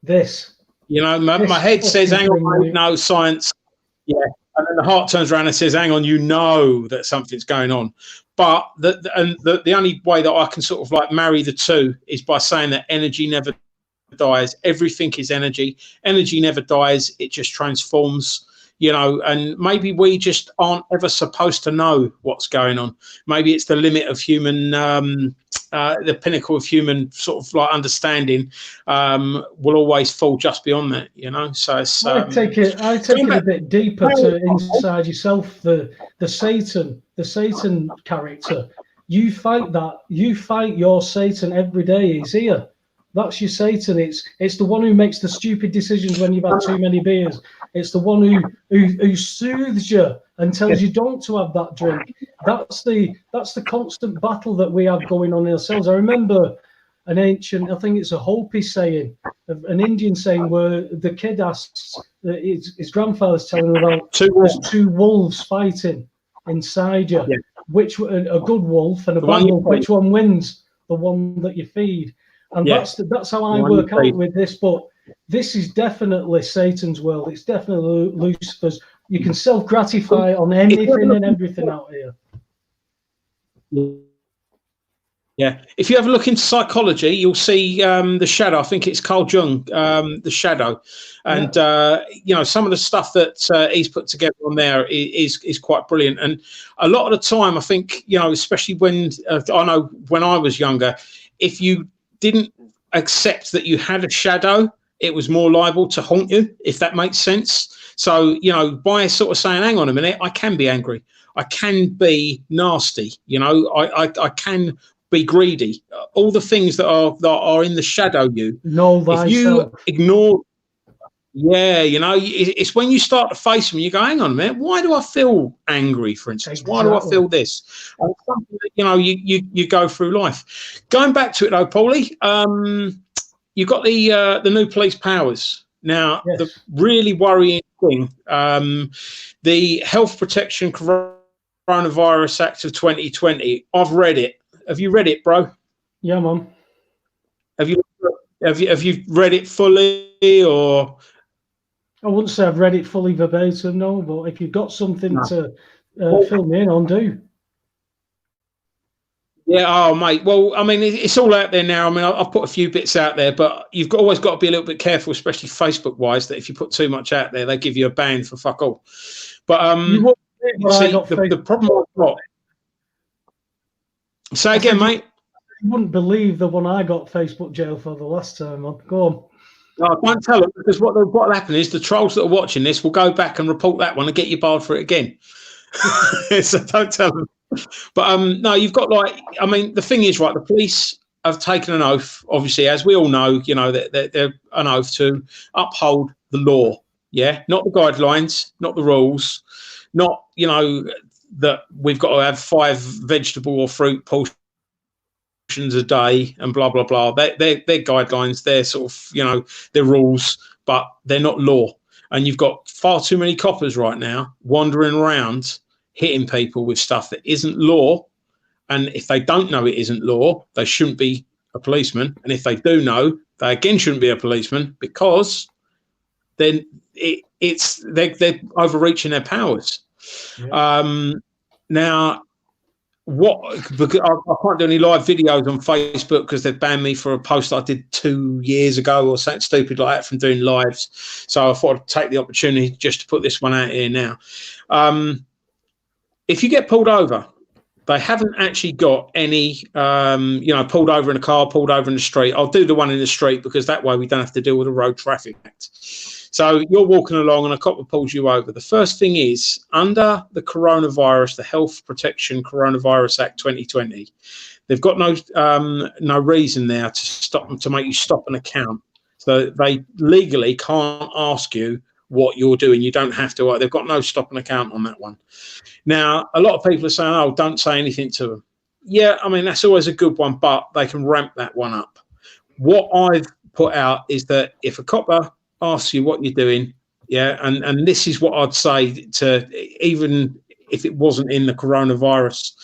My head says, "Hang on, no science." Yeah, and then the heart turns around and says, "Hang on, that something's going on." But the only way that I can sort of like marry the two is by saying that energy never dies. Everything is energy. Energy never dies. It just transforms, and maybe we just aren't ever supposed to know what's going on. Maybe it's the limit of human, the pinnacle of human sort of like understanding will always fall just beyond that, so it's, I take it a bit deeper to inside yourself. The Satan character, you fight your Satan every day. He's here. That's your Satan. It's the one who makes the stupid decisions when you've had too many beers. It's the one who soothes you and tells you don't to have that drink. That's the constant battle that we have going on in ourselves. I remember an ancient, I think it's a Hopi saying, an Indian saying, where the kid asks, his grandfather's telling him about there's two wolves fighting inside you. Yeah. Which a good wolf and a bad wolf, which one wins? The one that you feed. And that's how I work out with this. But this is definitely Satan's world. It's definitely Lucifer's. You can self-gratify on anything and everything out here. Yeah. If you ever look into psychology, you'll see the shadow. I think it's Carl Jung, the shadow. And, some of the stuff that he's put together on there is quite brilliant. And a lot of the time, I think, especially when I was younger, if you didn't accept that you had a shadow, it was more liable to haunt you, if that makes sense. So, by sort of saying, hang on a minute, I can be angry. I can be nasty. I can be greedy. All the things that are in the shadow you. Know thyself. If you ignore, it's when you start to face them, you go, hang on a minute, why do I feel angry, for instance? Exactly. Why do I feel this? And something that, you go through life. Going back to it though, Paulie, you've got the new police powers. Now, yes. The really worrying thing, the Health Protection Coronavirus Act of 2020, I've read it. Have you read it, bro? Yeah, Mum. Have you read it fully, or? I wouldn't say I've read it fully verbatim, no. But if you've got something to fill me in on, do. Yeah, oh mate. Well, I mean, it's all out there now. I mean, I've put a few bits out there, but you've always got to be a little bit careful, especially Facebook-wise, that if you put too much out there, they give you a ban for fuck all. But You wouldn't believe what I see, got the problem I've got. Say again, mate. You wouldn't believe the one I got Facebook jail for the last time. Go on. No, don't tell them, because what'll happen is the trolls that are watching this will go back and report that one and get you barred for it again. So don't tell them. But no, you've got I mean, the thing is, right, the police have taken an oath, obviously, as we all know, they're an oath to uphold the law. Yeah, not the guidelines, not the rules, not, that we've got to have 5 vegetable or fruit portions a day and blah, blah, blah. They're guidelines, they're sort of, they're rules, but they're not law. And you've got far too many coppers right now wandering around hitting people with stuff that isn't law. And if they don't know it isn't law, they shouldn't be a policeman. And if they do know, they again shouldn't be a policeman, because then they're overreaching their powers. Yeah. Now, because I can't do any live videos on Facebook because they've banned me for a post I did 2 years ago or something stupid like that from doing lives. So I thought I'd take the opportunity just to put this one out here now. If you get pulled over, they haven't actually got any, pulled over in a car, pulled over in the street. I'll do the one in the street because that way we don't have to deal with the Road Traffic Act. So you're walking along and a cop pulls you over. The first thing is, under the coronavirus, the Health Protection Coronavirus Act 2020, they've got no reason there to make you stop an account. So they legally can't ask you what you're doing. You don't have to. They've got no stop an account on that one. Now, a lot of people are saying, oh, don't say anything to them. Yeah, I mean, that's always a good one, but they can ramp that one up. What I've put out is that if a copper asks you what you're doing, yeah, and this is what I'd say to, even if it wasn't in the coronavirus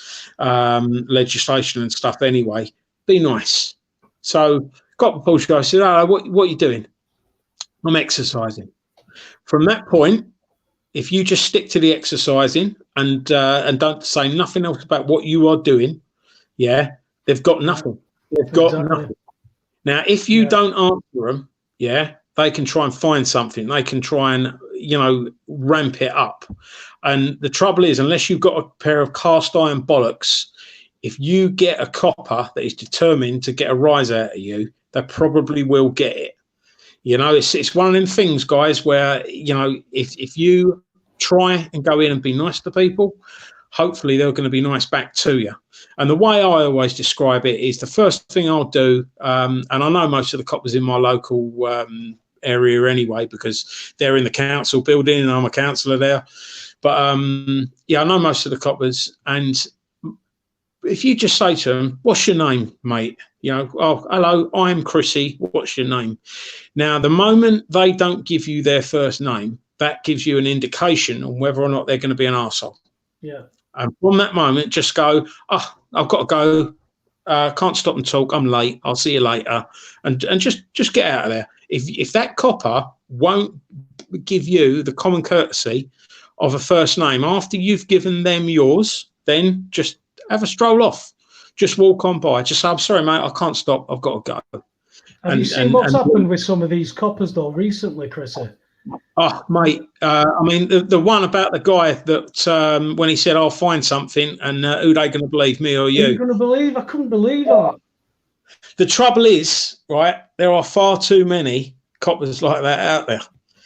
legislation and stuff anyway, be nice. So copper pulls you, I said, oh, what are you doing? I'm exercising. From that point, if you just stick to the exercising and don't say nothing else about what you are doing, yeah, they've got nothing. They've got nothing. Now, if you don't answer them, yeah, they can try and find something. They can try and, ramp it up. And the trouble is, unless you've got a pair of cast iron bollocks, if you get a copper that is determined to get a rise out of you, they probably will get it. It's one of them things, guys, where, if you try and go in and be nice to people, hopefully they're going to be nice back to you. And the way I always describe it is, the first thing I'll do, and I know most of the coppers in my local area anyway, because they're in the council building and I'm a councillor there. But, I know most of the coppers. And if you just say to them, what's your name, mate? Oh, hello, I'm Chrisy. What's your name? Now, the moment they don't give you their first name, that gives you an indication on whether or not they're going to be an arsehole. Yeah. And from that moment, just go, oh, I've got to go. Can't stop and talk. I'm late. I'll see you later. And just get out of there. If that copper won't give you the common courtesy of a first name after you've given them yours, then just have a stroll off. Just walk on by. Just say, I'm sorry, mate, I can't stop. I've got to go. Have you seen what's happened with some of these coppers, though, recently, Chrisy? Oh, mate, I mean, the one about the guy that when he said, I'll find something, and who they going to believe, me or you? Who are you going to believe? I couldn't believe that. The trouble is, right, there are far too many coppers like that out there.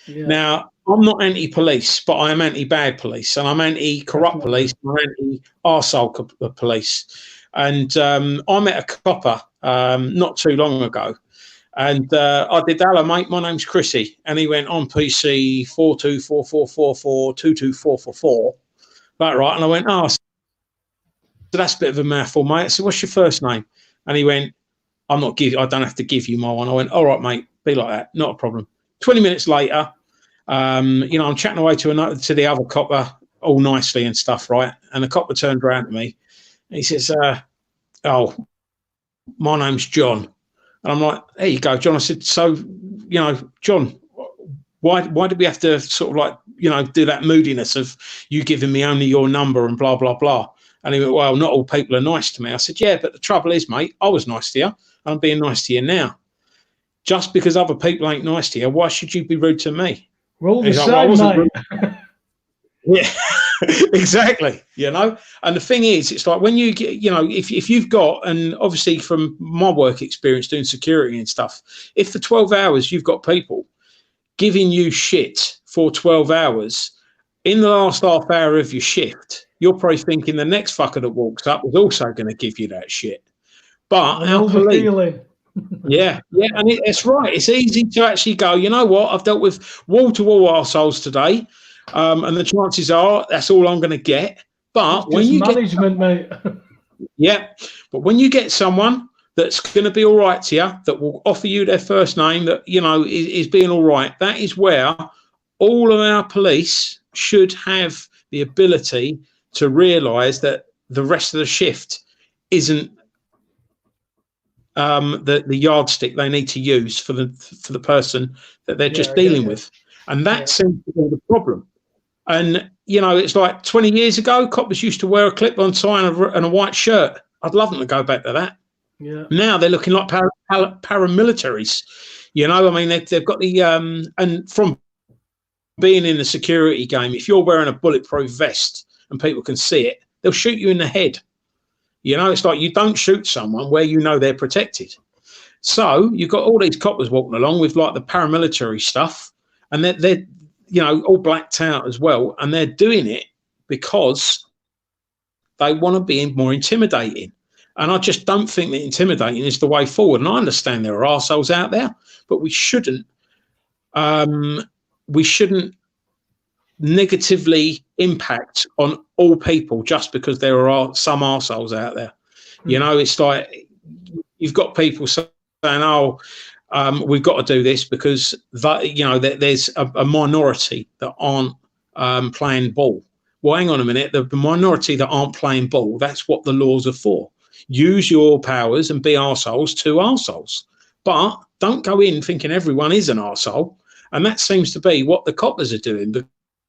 Yeah. Now, I'm not anti-police, but I am anti-bad police, and I'm anti-corrupt police, and I'm anti-arsehole police. And I met a copper not too long ago, and I did, hello, mate, my name's Chrisy. And he went, on PC 42444422444. Right, right. And I went, oh, so that's a bit of a mouthful, mate. So what's your first name? And he went, I don't have to give you my one. I went, all right, mate, be like that, not a problem. 20 minutes later, I'm chatting away to the other copper all nicely and stuff, right? And the copper turned around to me and he says, oh, my name's John. And I'm like, there you go, John. I said, so, John, why did we have to sort of like, do that moodiness of you giving me only your number and blah, blah, blah? And he went, well, not all people are nice to me. I said, yeah, but the trouble is, mate, I was nice to you. I'm being nice to you now. Just because other people ain't nice to you, why should you be rude to me? We're all the same, mate. Yeah, exactly. You know, and the thing is, it's like when you get, you know, if you've got, and obviously from my work experience doing security and stuff, if for 12 hours you've got people giving you shit for 12 hours, in the last half hour of your shift, you're probably thinking the next fucker that walks up is also going to give you that shit. But our police, yeah, and it's right. It's easy to actually go, you know what? I've dealt with wall-to-wall arseholes today, and the chances are that's all I'm going to get. But it's when you management, mate. Yeah, but when you get someone that's going to be all right to you, that will offer you their first name, that you know is being all right, that is where all of our police should have the ability to realise that the rest of the shift isn't the yardstick they need to use for the person that they're just dealing with, and that seems to be the problem. And you know, it's like 20 years ago, coppers used to wear a clip-on tie and a white shirt. I'd love them to go back to that. Yeah. Now they're looking like paramilitaries. You know, I mean, they've got the and from being in the security game, if you're wearing a bulletproof vest and people can see it, they'll shoot you in the head. You know, it's like you don't shoot someone where you know they're protected. So you've got all these coppers walking along with like the paramilitary stuff, and they're you know, all blacked out as well, and they're doing it because they want to be more intimidating. And I just don't think that intimidating is the way forward. And I understand there are arseholes out there, but we shouldn't negatively impact on all people just because there are some arseholes out there. You know, it's like you've got people saying, oh, we've got to do this because you know there's a minority that aren't playing ball. Well, hang on a minute. The minority that aren't playing ball, that's what the laws are for. Use your powers and be arseholes to arseholes. But don't go in thinking everyone is an arsehole. And that seems to be what the coppers are doing.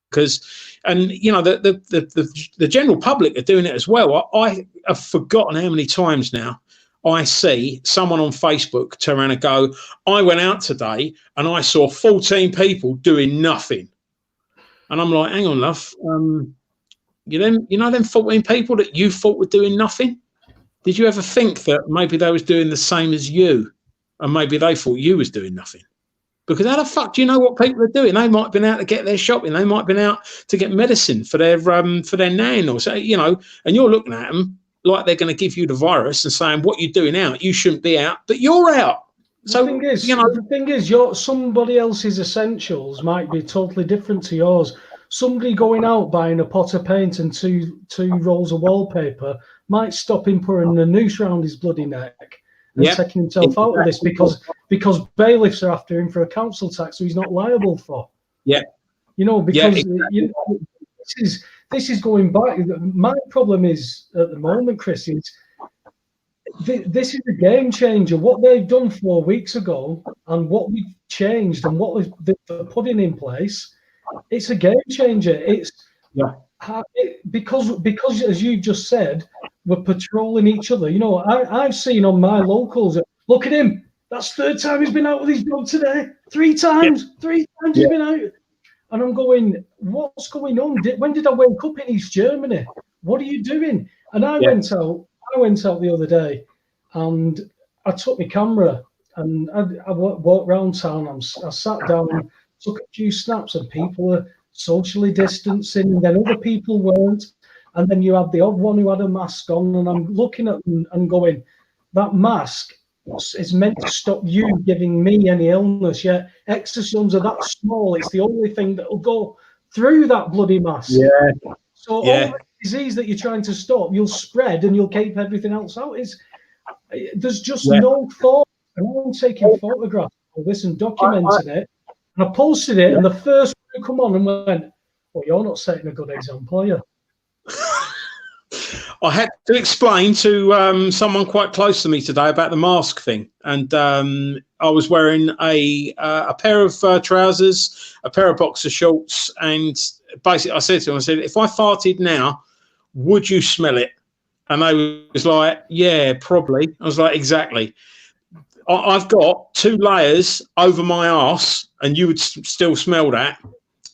Because, and you know, the general public are doing it as well. I have forgotten how many times now I see someone on Facebook turn around and go, I went out today and I saw 14 people doing nothing. And I'm like, hang on, love. You know them 14 people that you thought were doing nothing? Did you ever think that maybe they was doing the same as you, and maybe they thought you was doing nothing? Because how the fuck do you know what people are doing? They might have been out to get their shopping. They might have been out to get medicine for their nan or so, you know. And you're looking at them like they're going to give you the virus and saying what you're doing out. You shouldn't be out, but you're out. So the thing is, somebody else's essentials might be totally different to yours. Somebody going out buying a pot of paint and two rolls of wallpaper might stop him putting a noose around his bloody neck and taking himself out of this because bailiffs are after him for a council tax so he's not liable for. Yeah. You know, because you know, this is going back. My problem is at the moment, Chris, is this is a game changer. What they've done 4 weeks ago and what we've changed and what they're putting in place, it's a game changer. It's because as you just said, we're patrolling each other. You know, I've seen on my locals, look at him. That's third time he's been out with his dog today. Three times he's been out. And I'm going, what's going on? When did I wake up in East Germany? What are you doing? And I went out the other day and I took my camera and I walked around town. I sat down and took a few snaps and people are socially distancing and then other people weren't. And then you had the odd one who had a mask on, and I'm looking at them and going, that mask is meant to stop you giving me any illness. Yet exosomes are that small. It's the only thing that will go through that bloody mask. Yeah. So all the disease that you're trying to stop, you'll spread and you'll keep everything else out. There's just no thought. And I'm taking photographs of this and documenting it. And I posted it, and the first one come on and went, well, you're not setting a good example, are you? I had to explain to someone quite close to me today about the mask thing, and I was wearing a pair of trousers, a pair of boxer shorts, and basically I said to him, I said, if I farted now, would you smell it? And they was like, yeah, probably. I was like, exactly. I've got 2 layers over my arse, and you would still smell that.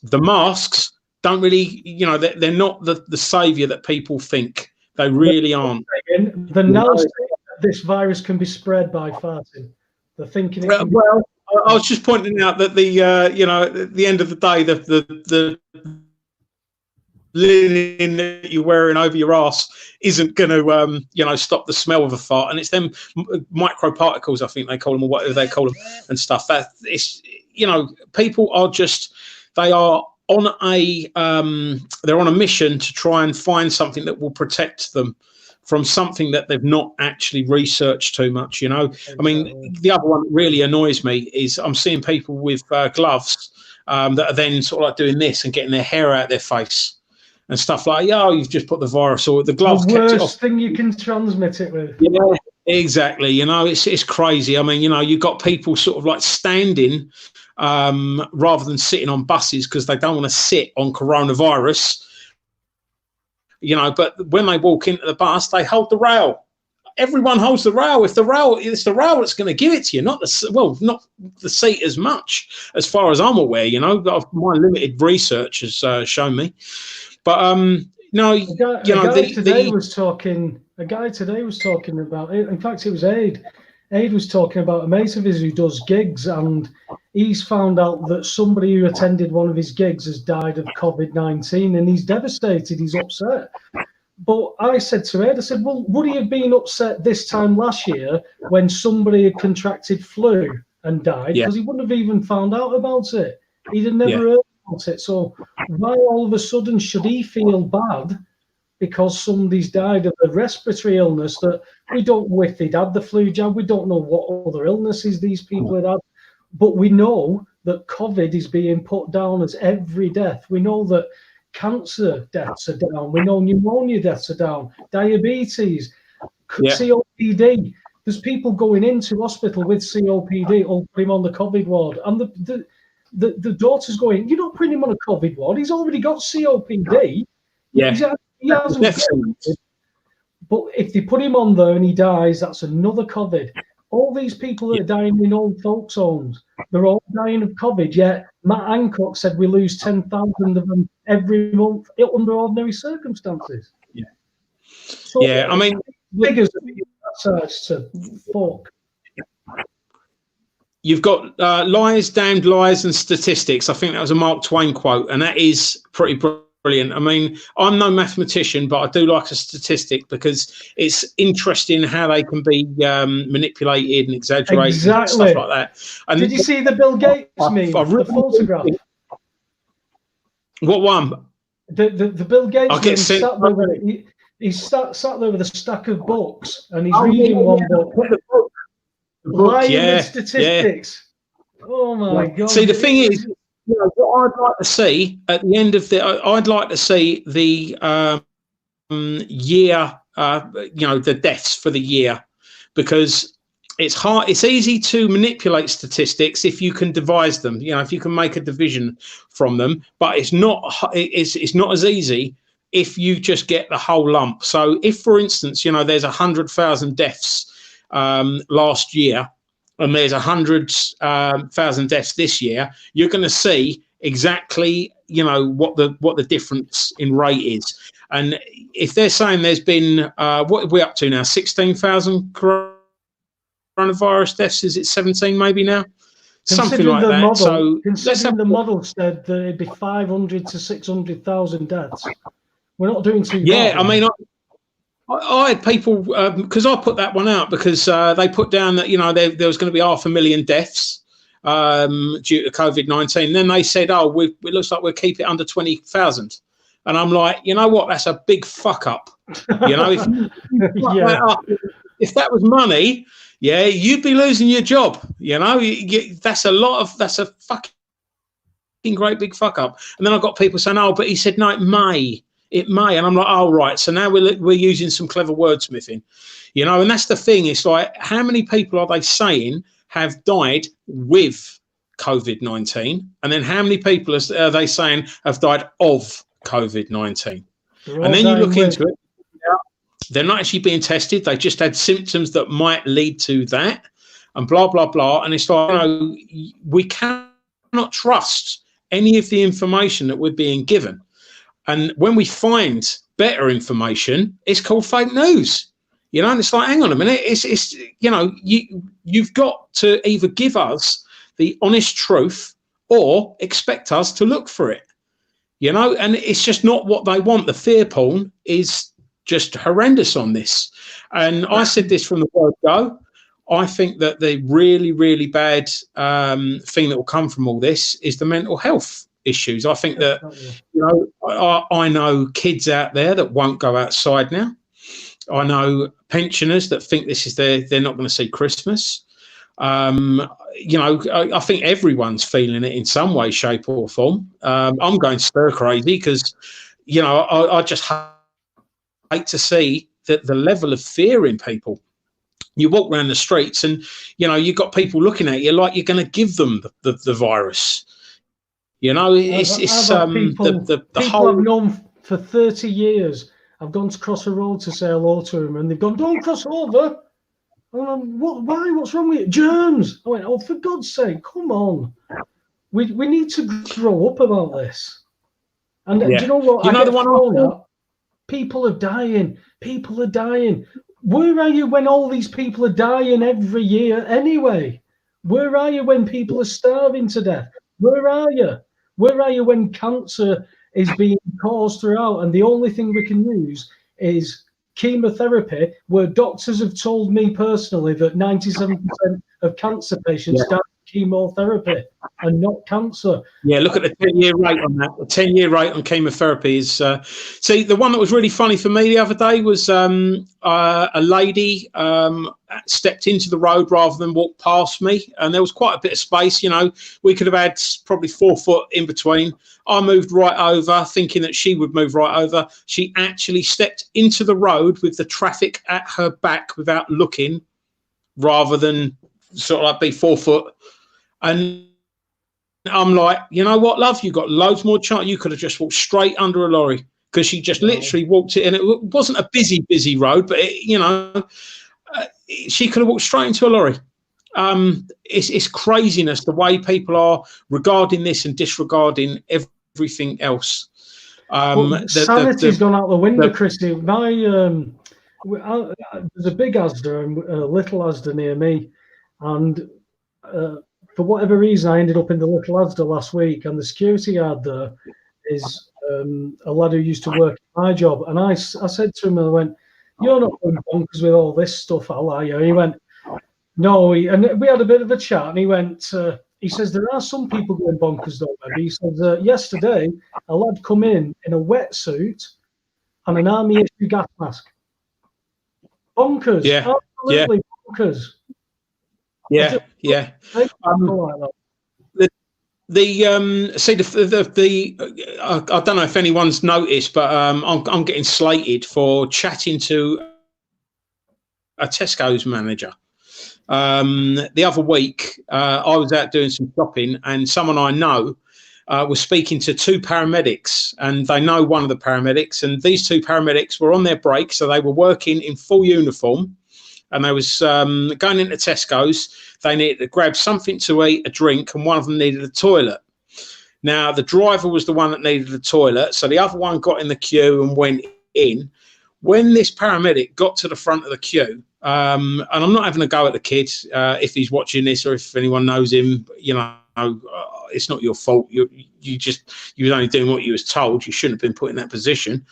The masks don't really, you know, they're not the saviour that people think. They really aren't. The nose, this virus can be spread by farting. They're thinking it can well, I was just pointing out that you know, at the end of the day, the linen that you're wearing over your ass isn't going to, you know, stop the smell of a fart. And it's them microparticles, I think they call them, or whatever they call them, and stuff. That it's, you know, people are just, they are on a, they're on a mission to try and find something that will protect them from something that they've not actually researched too much, you know. I mean, the other one that really annoys me is I'm seeing people with gloves that are then sort of like doing this and getting their hair out their face and stuff like, oh, you've just put the virus, or the gloves kept it off. Worst thing you can transmit it with. Yeah, exactly. You know, it's crazy. I mean, you know, you've got people sort of like standing rather than sitting on buses because they don't want to sit on coronavirus. You know, but when they walk into the bus, they hold the rail. Everyone holds the rail. If the rail, it's the rail that's going to give it to you, not the, well, not the seat as much, as far as I'm aware. You know, my limited research has shown me. But no, a guy today was talking about it. In fact, it was Aid. Aid was talking about a mate of his who does gigs, and he's found out that somebody who attended one of his gigs has died of COVID-19, and he's devastated. He's upset. But I said to Ed, I said, well, would he have been upset this time last year when somebody had contracted flu and died? Because he wouldn't have even found out about it. He'd have never heard about it. So why all of a sudden should he feel bad because somebody's died of a respiratory illness that we don't know if they'd had the flu jab? We don't know what other illnesses these people had had. But we know that COVID is being put down as every death. We know that cancer deaths are down. We know pneumonia deaths are down. Diabetes, COPD. There's people going into hospital with COPD. Oh, put him on the COVID ward. And the daughter's going, you're not putting him on a COVID ward. He's already got COPD. Yeah. He hasn't. But if they put him on there and he dies, that's another COVID. All these people that are dying in old folks' homes, they're all dying of COVID. Yet Matt Hancock said we lose 10,000 of them every month under ordinary circumstances. Yeah. So I mean, figures to fuck. You've got lies, damned lies, and statistics. I think that was a Mark Twain quote, and that is pretty brilliant. I mean, I'm no mathematician, but I do like a statistic because it's interesting how they can be manipulated and exaggerated and stuff like that. And did you see the Bill Gates meme, the photograph? What one? The Bill Gates meme sat there with, he's sat there with a stack of books and he's reading one book. Lying with statistics. Oh my God. See, the thing is, you know, what I'd like to see at the end of the, I'd like to see the year, you know, the deaths for the year, because it's hard. It's easy to manipulate statistics if you can devise them. You know, if you can make a division from them, but it's not. It's not as easy if you just get the whole lump. So, if, for instance, you know, there's 100,000 deaths last year, and there's 100,000 deaths this year, you're going to see exactly, you know, what the difference in rate is. And if they're saying there's been what are we up to now, 16,000 coronavirus deaths, is it 17 maybe now, something like that? Model, so considering the model said that it'd be 500 to 600,000 deaths, we're not doing too bad. I mean, I had people, because I put that one out because they put down that, you know, there was going to be 500,000 deaths due to COVID-19. Then they said, oh, it looks like we'll keep it under 20,000. And I'm like, you know what? That's a big fuck up. You know, if that was money, you'd be losing your job. You know, that's a fucking great big fuck up. And then I've got people saying, oh, but he said, no, it may, and I'm like, oh right, so now we're using some clever wordsmithing, you know. And that's the thing, it's like, how many people are they saying have died with COVID-19, and then how many people are they saying have died of COVID-19? And then you look into it, They're not actually being tested. They just had symptoms that might lead to that, and blah, blah, blah. And it's like, we cannot trust any of the information that we're being given. And when we find better information, it's called fake news. And it's like, hang on a minute. It's you've got to either give us the honest truth or expect us to look for it. And it's just not what they want. The fear porn is just horrendous on this. And I said this from the word go. I think that the really, really bad thing that will come from all this is the mental health issues. I think that, I know kids out there that won't go outside now. I know pensioners that think this is they're not going to see Christmas. I think everyone's feeling it in some way, shape or form. I'm going stir crazy because, I just hate to see the level of fear in people. You walk around the streets and, you've got people looking at you like you're going to give them the virus. It's the whole. I've known for 30 years. I've gone to cross a road to say hello to them, and they've gone, "Don't cross over." Why? What's wrong with it? Germs. I went, "Oh, for God's sake, come on. We need to grow up about this." And do you know what? People are dying. People are dying. Where are you when all these people are dying every year anyway? Where are you when people are starving to death? Where are you? Where are you when cancer is being caused throughout? And the only thing we can use is chemotherapy, where doctors have told me personally that 97% of cancer patients die of chemotherapy and not cancer. Yeah, look at the 10-year rate on that. The 10-year rate on chemotherapy is... see, the one that was really funny for me the other day was a lady stepped into the road rather than walk past me, and there was quite a bit of space. We could have had probably 4 foot in between. I moved right over, thinking that she would move right over. She actually stepped into the road with the traffic at her back without looking, rather than sort of like be 4 foot. And I'm like, you know what, love? You got loads more chance. You could have just walked straight under a lorry, because she just literally walked it, and it wasn't a busy road, but she could have walked straight into a lorry. It's craziness the way people are regarding this and disregarding everything else. Sanity's gone out the window, Christy. There's a big Asda and a little Asda near me, and for whatever reason, I ended up in the little Asda last week, and the security guard there is a lad who used to work at my job. And I said to him, I went, "You're not going bonkers with all this stuff, are you?" And he went, "No." And we had a bit of a chat, and he went, he says, "There are some people going bonkers, though, maybe." He says, "Yesterday, a lad come in a wetsuit and an army issue gas mask. Bonkers. Yeah. Absolutely bonkers." Yeah. I don't know if anyone's noticed, but I'm getting slated for chatting to a Tesco's manager. The other week, I was out doing some shopping, and someone I know was speaking to 2 paramedics, and they know one of the paramedics, and these 2 paramedics were on their break, so they were working in full uniform. And they was going into Tesco's. They needed to grab something to eat, a drink, and one of them needed a toilet. Now, the driver was the one that needed the toilet, so the other one got in the queue and went in. When this paramedic got to the front of the queue, and I'm not having a go at the kid if he's watching this or if anyone knows him, it's not your fault. You were only doing what you was told. You shouldn't have been put in that position.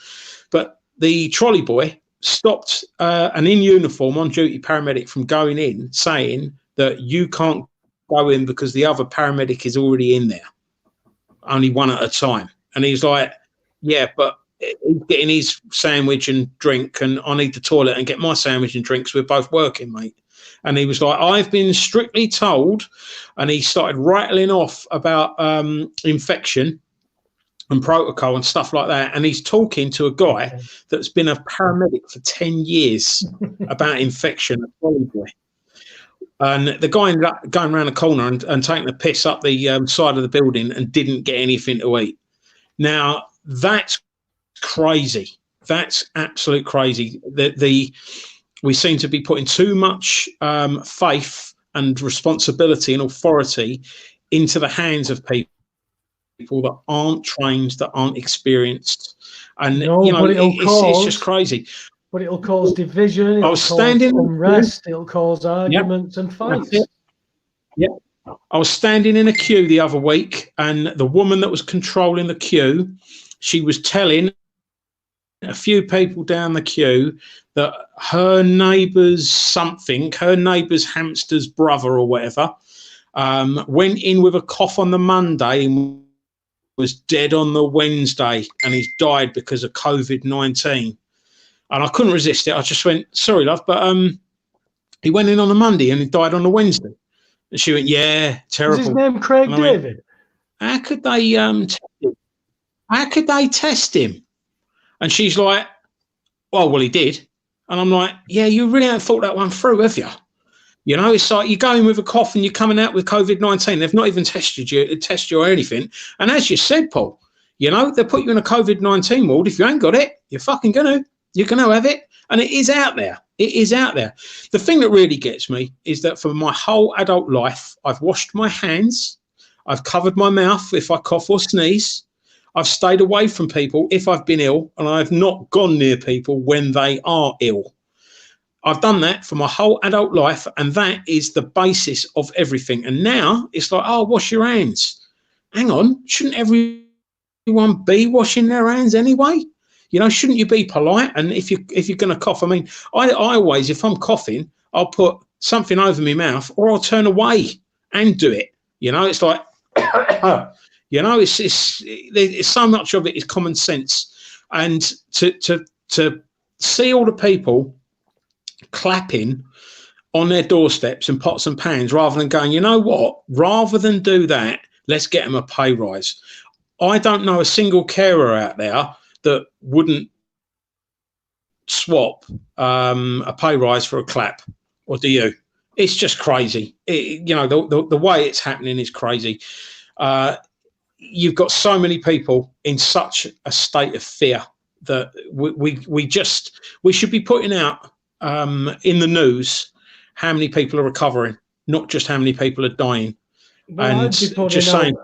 But the trolley boy stopped an in uniform on duty paramedic from going in, saying that you can't go in because the other paramedic is already in there, only one at a time. And he's like, "Yeah, but he's getting his sandwich and drink, and I need the toilet and get my sandwich and drinks. We're both working, mate." And he was like, "I've been strictly told," and he started rattling off about infection and protocol and stuff like that. And he's talking to a guy that's been a paramedic for 10 years about infection. And the guy ended up going around the corner and taking a piss up the side of the building and didn't get anything to eat. Now, that's crazy. That's absolute crazy. We seem to be putting too much faith and responsibility and authority into the hands of people that aren't trained, that aren't experienced, and it's just crazy. But it'll cause division. It'll cause unrest. It'll cause arguments and fights. Yeah. I was standing in a queue the other week, and the woman that was controlling the queue, she was telling a few people down the queue that her neighbour's hamster's brother or whatever, went in with a cough on the Monday and was dead on the Wednesday, and he's died because of COVID-19. And I couldn't resist it. I just went, sorry, love, but he went in on a Monday and he died on a Wednesday. And she went, yeah, terrible. Is his name Craig David? How could they test him? How could they test him? And she's like, well, he did. And I'm like, yeah, you really haven't thought that one through, have you? You know, it's like you go in with a cough and you're coming out with COVID-19. They've not even tested you or anything. And as you said, Paul, you know, they put you in a COVID-19 ward. If you ain't got it, you're fucking you're going to have it. And it is out there. It is out there. The thing that really gets me is that for my whole adult life, I've washed my hands. I've covered my mouth if I cough or sneeze. I've stayed away from people if I've been ill, and I've not gone near people when they are ill. I've done that for my whole adult life, and that is the basis of everything. And now it's like, oh, wash your hands. Hang on, shouldn't everyone be washing their hands anyway? You know, shouldn't you be polite? And if you're going to cough, I mean, I always, if I'm coughing, I'll put something over my mouth or I'll turn away and do it. You know, it's like, you know, it's so much of it is common sense. And to see all the people clapping on their doorsteps and pots and pans rather than going, you know what, rather than do that, let's get them a pay rise. I don't know a single carer out there that wouldn't swap a pay rise for a clap, or do you? It's just crazy. You know, the way it's happening is crazy. You've got so many people in such a state of fear that we should be putting out in the news how many people are recovering, not just how many people are dying. Well, and just saying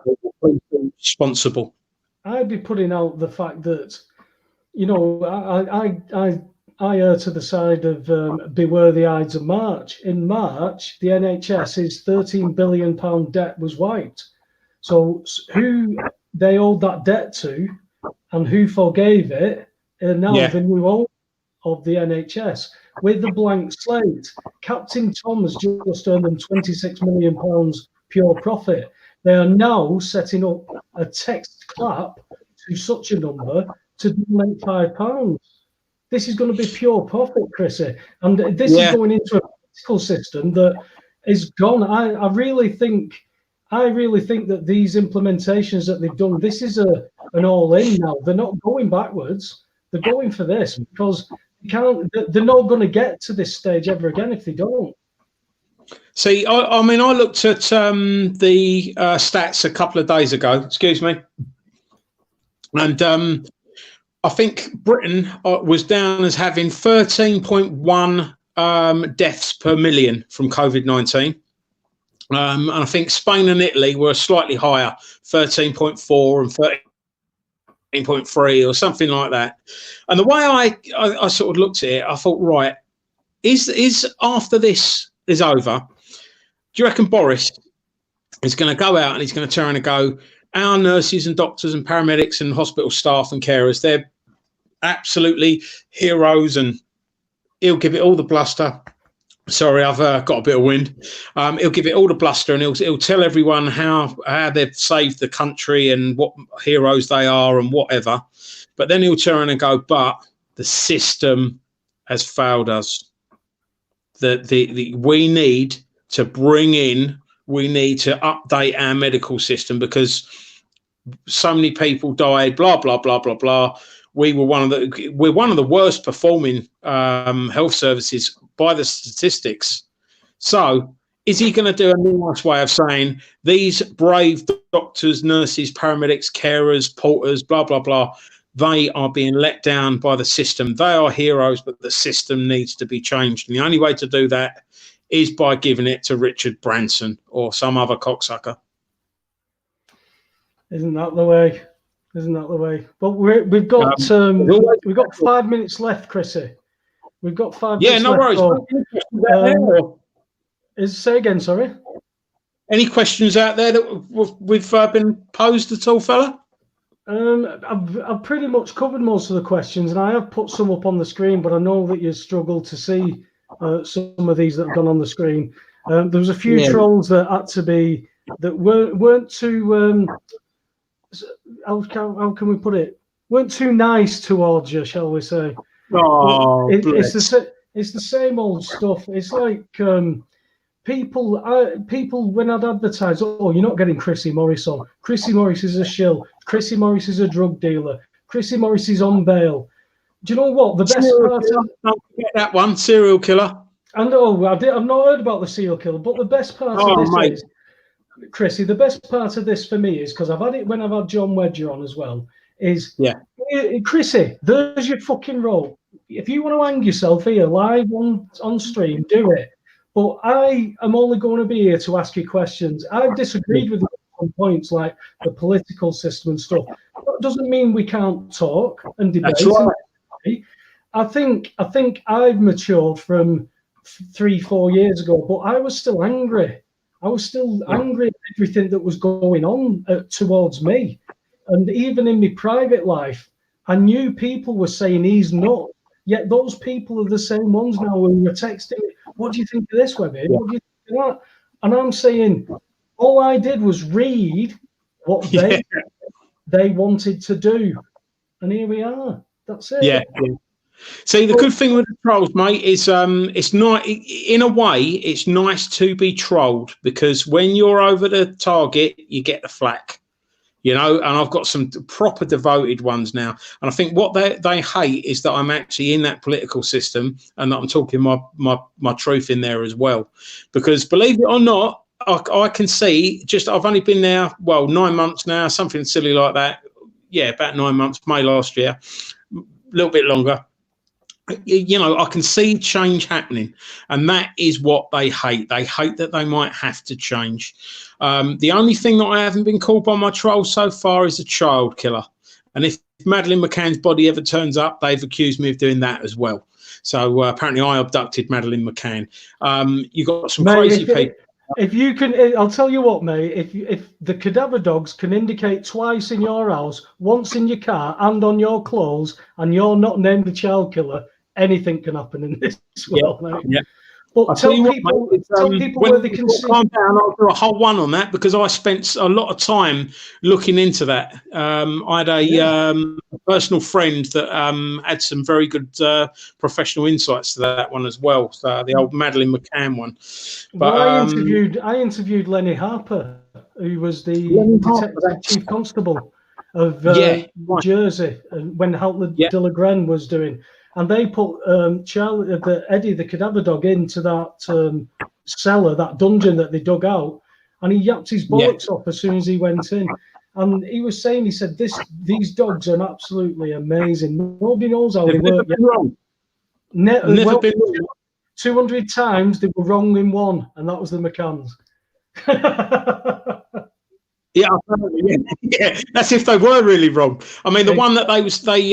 responsible. I'd be putting out the fact that, you know, I err to the side of beware the Ides of March. In March, the NHS's £13 billion debt was wiped. So who they owed that debt to and who forgave it are now the new owner of the NHS. With the blank slate, Captain Tom has just earned them £26 million pure profit. They are now setting up a text clap to such a number to donate £5. This is going to be pure profit, Chrissy. And this is going into a political system that is gone. I really think that these implementations that they've done, this is an all-in now. They're not going backwards. They're going for this because they're not going to get to this stage ever again if they don't. See, I mean, I looked at the stats a couple of days ago, excuse me, and I think Britain was down as having 13.1 deaths per million from COVID-19. And I think Spain and Italy were slightly higher, 13.4 and 13.3 or something like that. And the way I sort of looked at it, I thought, right, is after this is over, do you reckon Boris is going to go out and he's going to turn and go, our nurses and doctors and paramedics and hospital staff and carers, they're absolutely heroes, and he'll give it all the bluster. Sorry, I've got a bit of wind. He'll give it all the bluster, and he'll tell everyone how they've saved the country and what heroes they are and whatever. But then he'll turn and go, but the system has failed us. We need to update our medical system because so many people died, blah, blah, blah, blah, blah. We're one of the worst performing health services by the statistics. So is he going to do a nice way of saying these brave doctors, nurses, paramedics, carers, porters, blah, blah, blah, they are being let down by the system. They are heroes, but the system needs to be changed. And the only way to do that is by giving it to Richard Branson or some other cocksucker. Isn't that the way? Isn't that the way? But we've got 5 minutes left, Chrissy. We've got 5 minutes left. Yeah, no worries. Say again, sorry. Any questions out there that we've been posed at all, fella? I've pretty much covered most of the questions, and I have put some up on the screen, but I know that you struggle to see some of these that have gone on the screen. There was a few trolls that had to be, that weren't too, how can we put it? Weren't too nice towards you, shall we say? Oh, it's the same old stuff. It's like people when I'd advertise, oh, you're not getting Chrisy Morris on. Chrisy Morris is a shill. Chrisy Morris is a drug dealer. Chrisy Morris is on bail. Do you know what? The best part of don't forget that one, serial killer. I know, I've not heard about the serial killer, but the best part of this is, Chrissy, the best part of this for me is, because I've had it when I've had John Wedger on as well, is, Chrissy, there's your fucking role. If you want to hang yourself here live on stream, do it. But I am only going to be here to ask you questions. I've disagreed with you on points like the political system and stuff. That doesn't mean we can't talk and debate. That's right. I think I've matured from 3-4 years ago, but I was still angry. I was still angry at everything that was going on towards me. And even in my private life, I knew people were saying he's not. Yet those people are the same ones now who are texting me, what do you think of this, Webby? What do you think of that? And I'm saying, all I did was read what they wanted to do. And here we are. That's it. Yeah. See, the good thing with the trolls, mate, is it's not, in a way, it's nice to be trolled, because when you're over the target, you get the flack, you know, and I've got some proper devoted ones now. And I think what they hate is that I'm actually in that political system and that I'm talking my truth in there as well. Because believe it or not, I can see, I've only been there, 9 months now, something silly like that. Yeah, about 9 months, May last year, a little bit longer. You know, I can see change happening, and that is what they hate. They hate that they might have to change. The only thing that I haven't been called by my trolls so far is a child killer. And if Madeleine McCann's body ever turns up, they've accused me of doing that as well. So apparently I abducted Madeleine McCann. You got some crazy people. If you can, I'll tell you what, mate. If the cadaver dogs can indicate twice in your house, once in your car, and on your clothes, and you're not named the child killer, anything can happen in this world, mate. Yeah. But tell people where they can see. Calm down. I'll do a whole one on that, because I spent a lot of time looking into that. I had a personal friend that had some very good professional insights to that one as well. So the old Madeleine McCann one. But I interviewed Lenny Harper, who was the chief constable of Jersey, when Halton de la Gren was doing. And they put Eddie, the cadaver dog, into that cellar, that dungeon that they dug out, and he yapped his bollocks off as soon as he went in. And he was saying, he said, these dogs are absolutely amazing. Nobody knows how they work. Never been wrong. 200 times they were wrong in one, and that was the McCanns. Yeah, that's if they were really wrong. I mean, the one that they state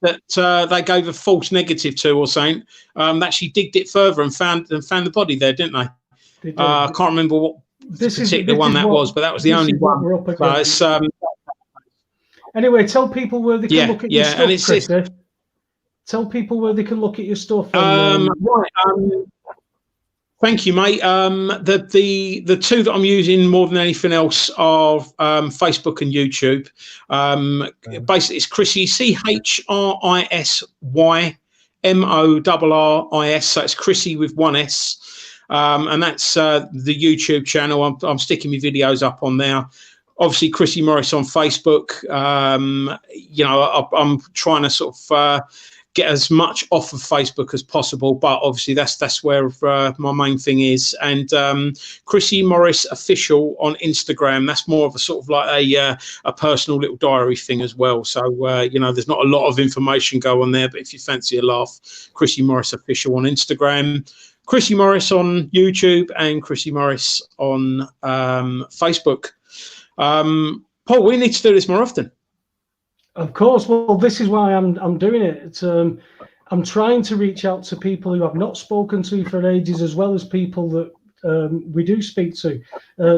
that they gave a false negative to or something, they actually digged it further and found the body there, didn't they? I can't remember what particular one that was, but that was the only one. So anyway, tell people where they can look at your stuff, Chrisy. Tell people where they can look at your stuff. Thank you, mate. The two that I'm using more than anything else are Facebook and YouTube. Basically, it's Chrisy, ChryssyMorris. So it's Chrisy with one S. And that's the YouTube channel. I'm sticking my videos up on there. Obviously, Chrisy Morris on Facebook. You know, I'm trying to sort of get as much off of Facebook as possible. But obviously that's where my main thing is. And Chrisy Morris Official on Instagram, that's more of a sort of like a personal little diary thing as well. So you know, there's not a lot of information go on there, but if you fancy a laugh, Chrisy Morris Official on Instagram, Chrisy Morris on YouTube, and Chrisy Morris on Facebook. Paul, we need to do this more often. Of course. Well, this is why I'm doing it. I'm trying to reach out to people who I've not spoken to for ages, as well as people that we do speak to.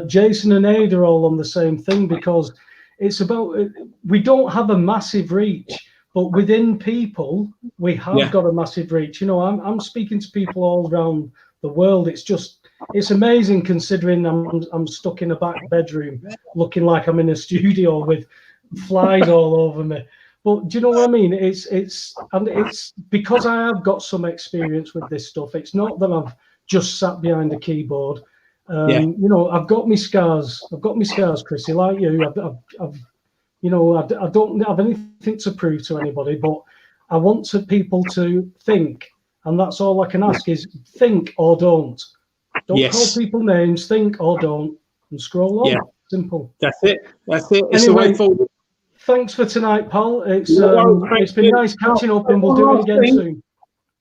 Jason and Ada are all on the same thing, because it's about, we don't have a massive reach, but within people we have got a massive reach. You know, I'm speaking to people all around the world. It's amazing, considering I'm stuck in a back bedroom looking like I'm in a studio with flies all over me. But do you know what I mean? It's because I have got some experience with this stuff. It's not that I've just sat behind a keyboard. You know, I've got my scars. Chrisy, like you. I've you know, I don't have anything to prove to anybody, but I want people to think, and that's all I can ask is think or don't. Don't call people names. Think or don't, and scroll on. Simple. That's it. It's anyway, the way forward. Thanks for tonight, Paul. It's been nice catching up, and we'll do it again soon.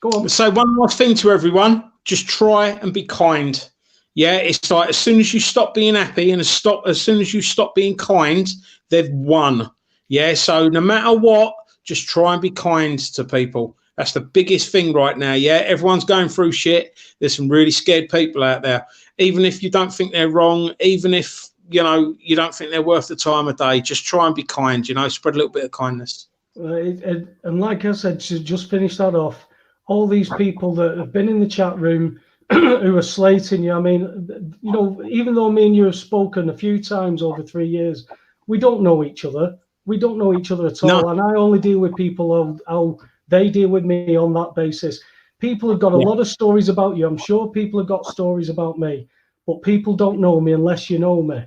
Go on. So one last thing to everyone: just try and be kind. Yeah, it's like as soon as you stop being happy and as soon as you stop being kind, they've won. Yeah, so no matter what, just try and be kind to people. That's the biggest thing right now. Yeah, everyone's going through shit. There's some really scared people out there. Even if you don't think they're wrong, even if you know you don't think they're worth the time of day, just try and be kind. You know, spread a little bit of kindness. And like I said, to just finish that off, all these people that have been in the chat room who are slating you. I mean, you know, even though me and you have spoken a few times over 3 years, we don't know each other. We don't know each other at all. No. And I only deal with people how they deal with me on that basis. People have got a lot of stories about you. I'm sure people have got stories about me, but people don't know me unless you know me.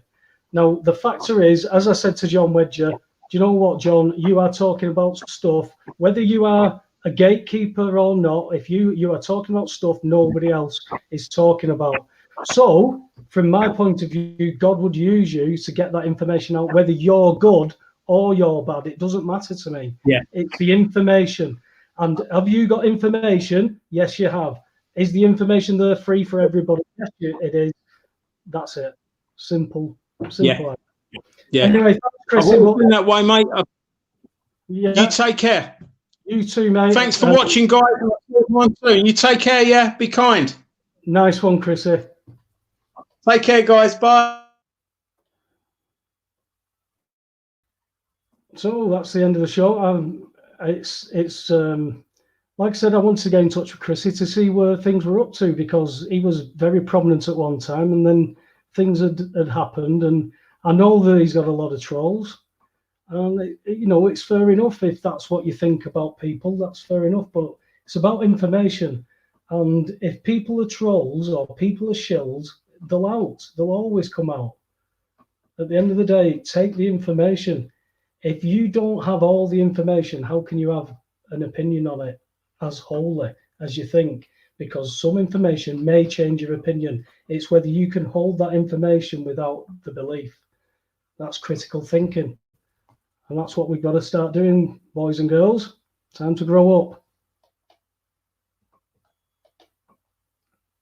Now, the factor is, as I said to John Wedger, do you know what, John? You are talking about stuff, whether you are a gatekeeper or not, if you are talking about stuff nobody else is talking about. So, from my point of view, God would use you to get that information out, whether you're good or you're bad. It doesn't matter to me. Yeah. It's the information. And have you got information? Yes, you have. Is the information there free for everybody? Yes, it is. That's it. Simple. Yeah. Anyway, thanks, Chris. In that way, mate. You take care. You too, mate. Thanks for watching, guys. Everyone soon. You take care, yeah? Be kind. Nice one, Chrisy. Take care, guys. Bye. So that's the end of the show. It's like I said, I wanted to get in touch with Chrisy to see where things were up to, because he was very prominent at one time, and then things had happened, and I know that he's got a lot of trolls. And you know, it's fair enough if that's what you think about people. That's fair enough, but it's about information. And if people are trolls or people are shills, they'll always come out. At the end of the day, take the information. If you don't have all the information, how can you have an opinion on it as wholly as you think? Because some information may change your opinion. It's whether you can hold that information without the belief. That's critical thinking. And that's what we've got to start doing, boys and girls. Time to grow up.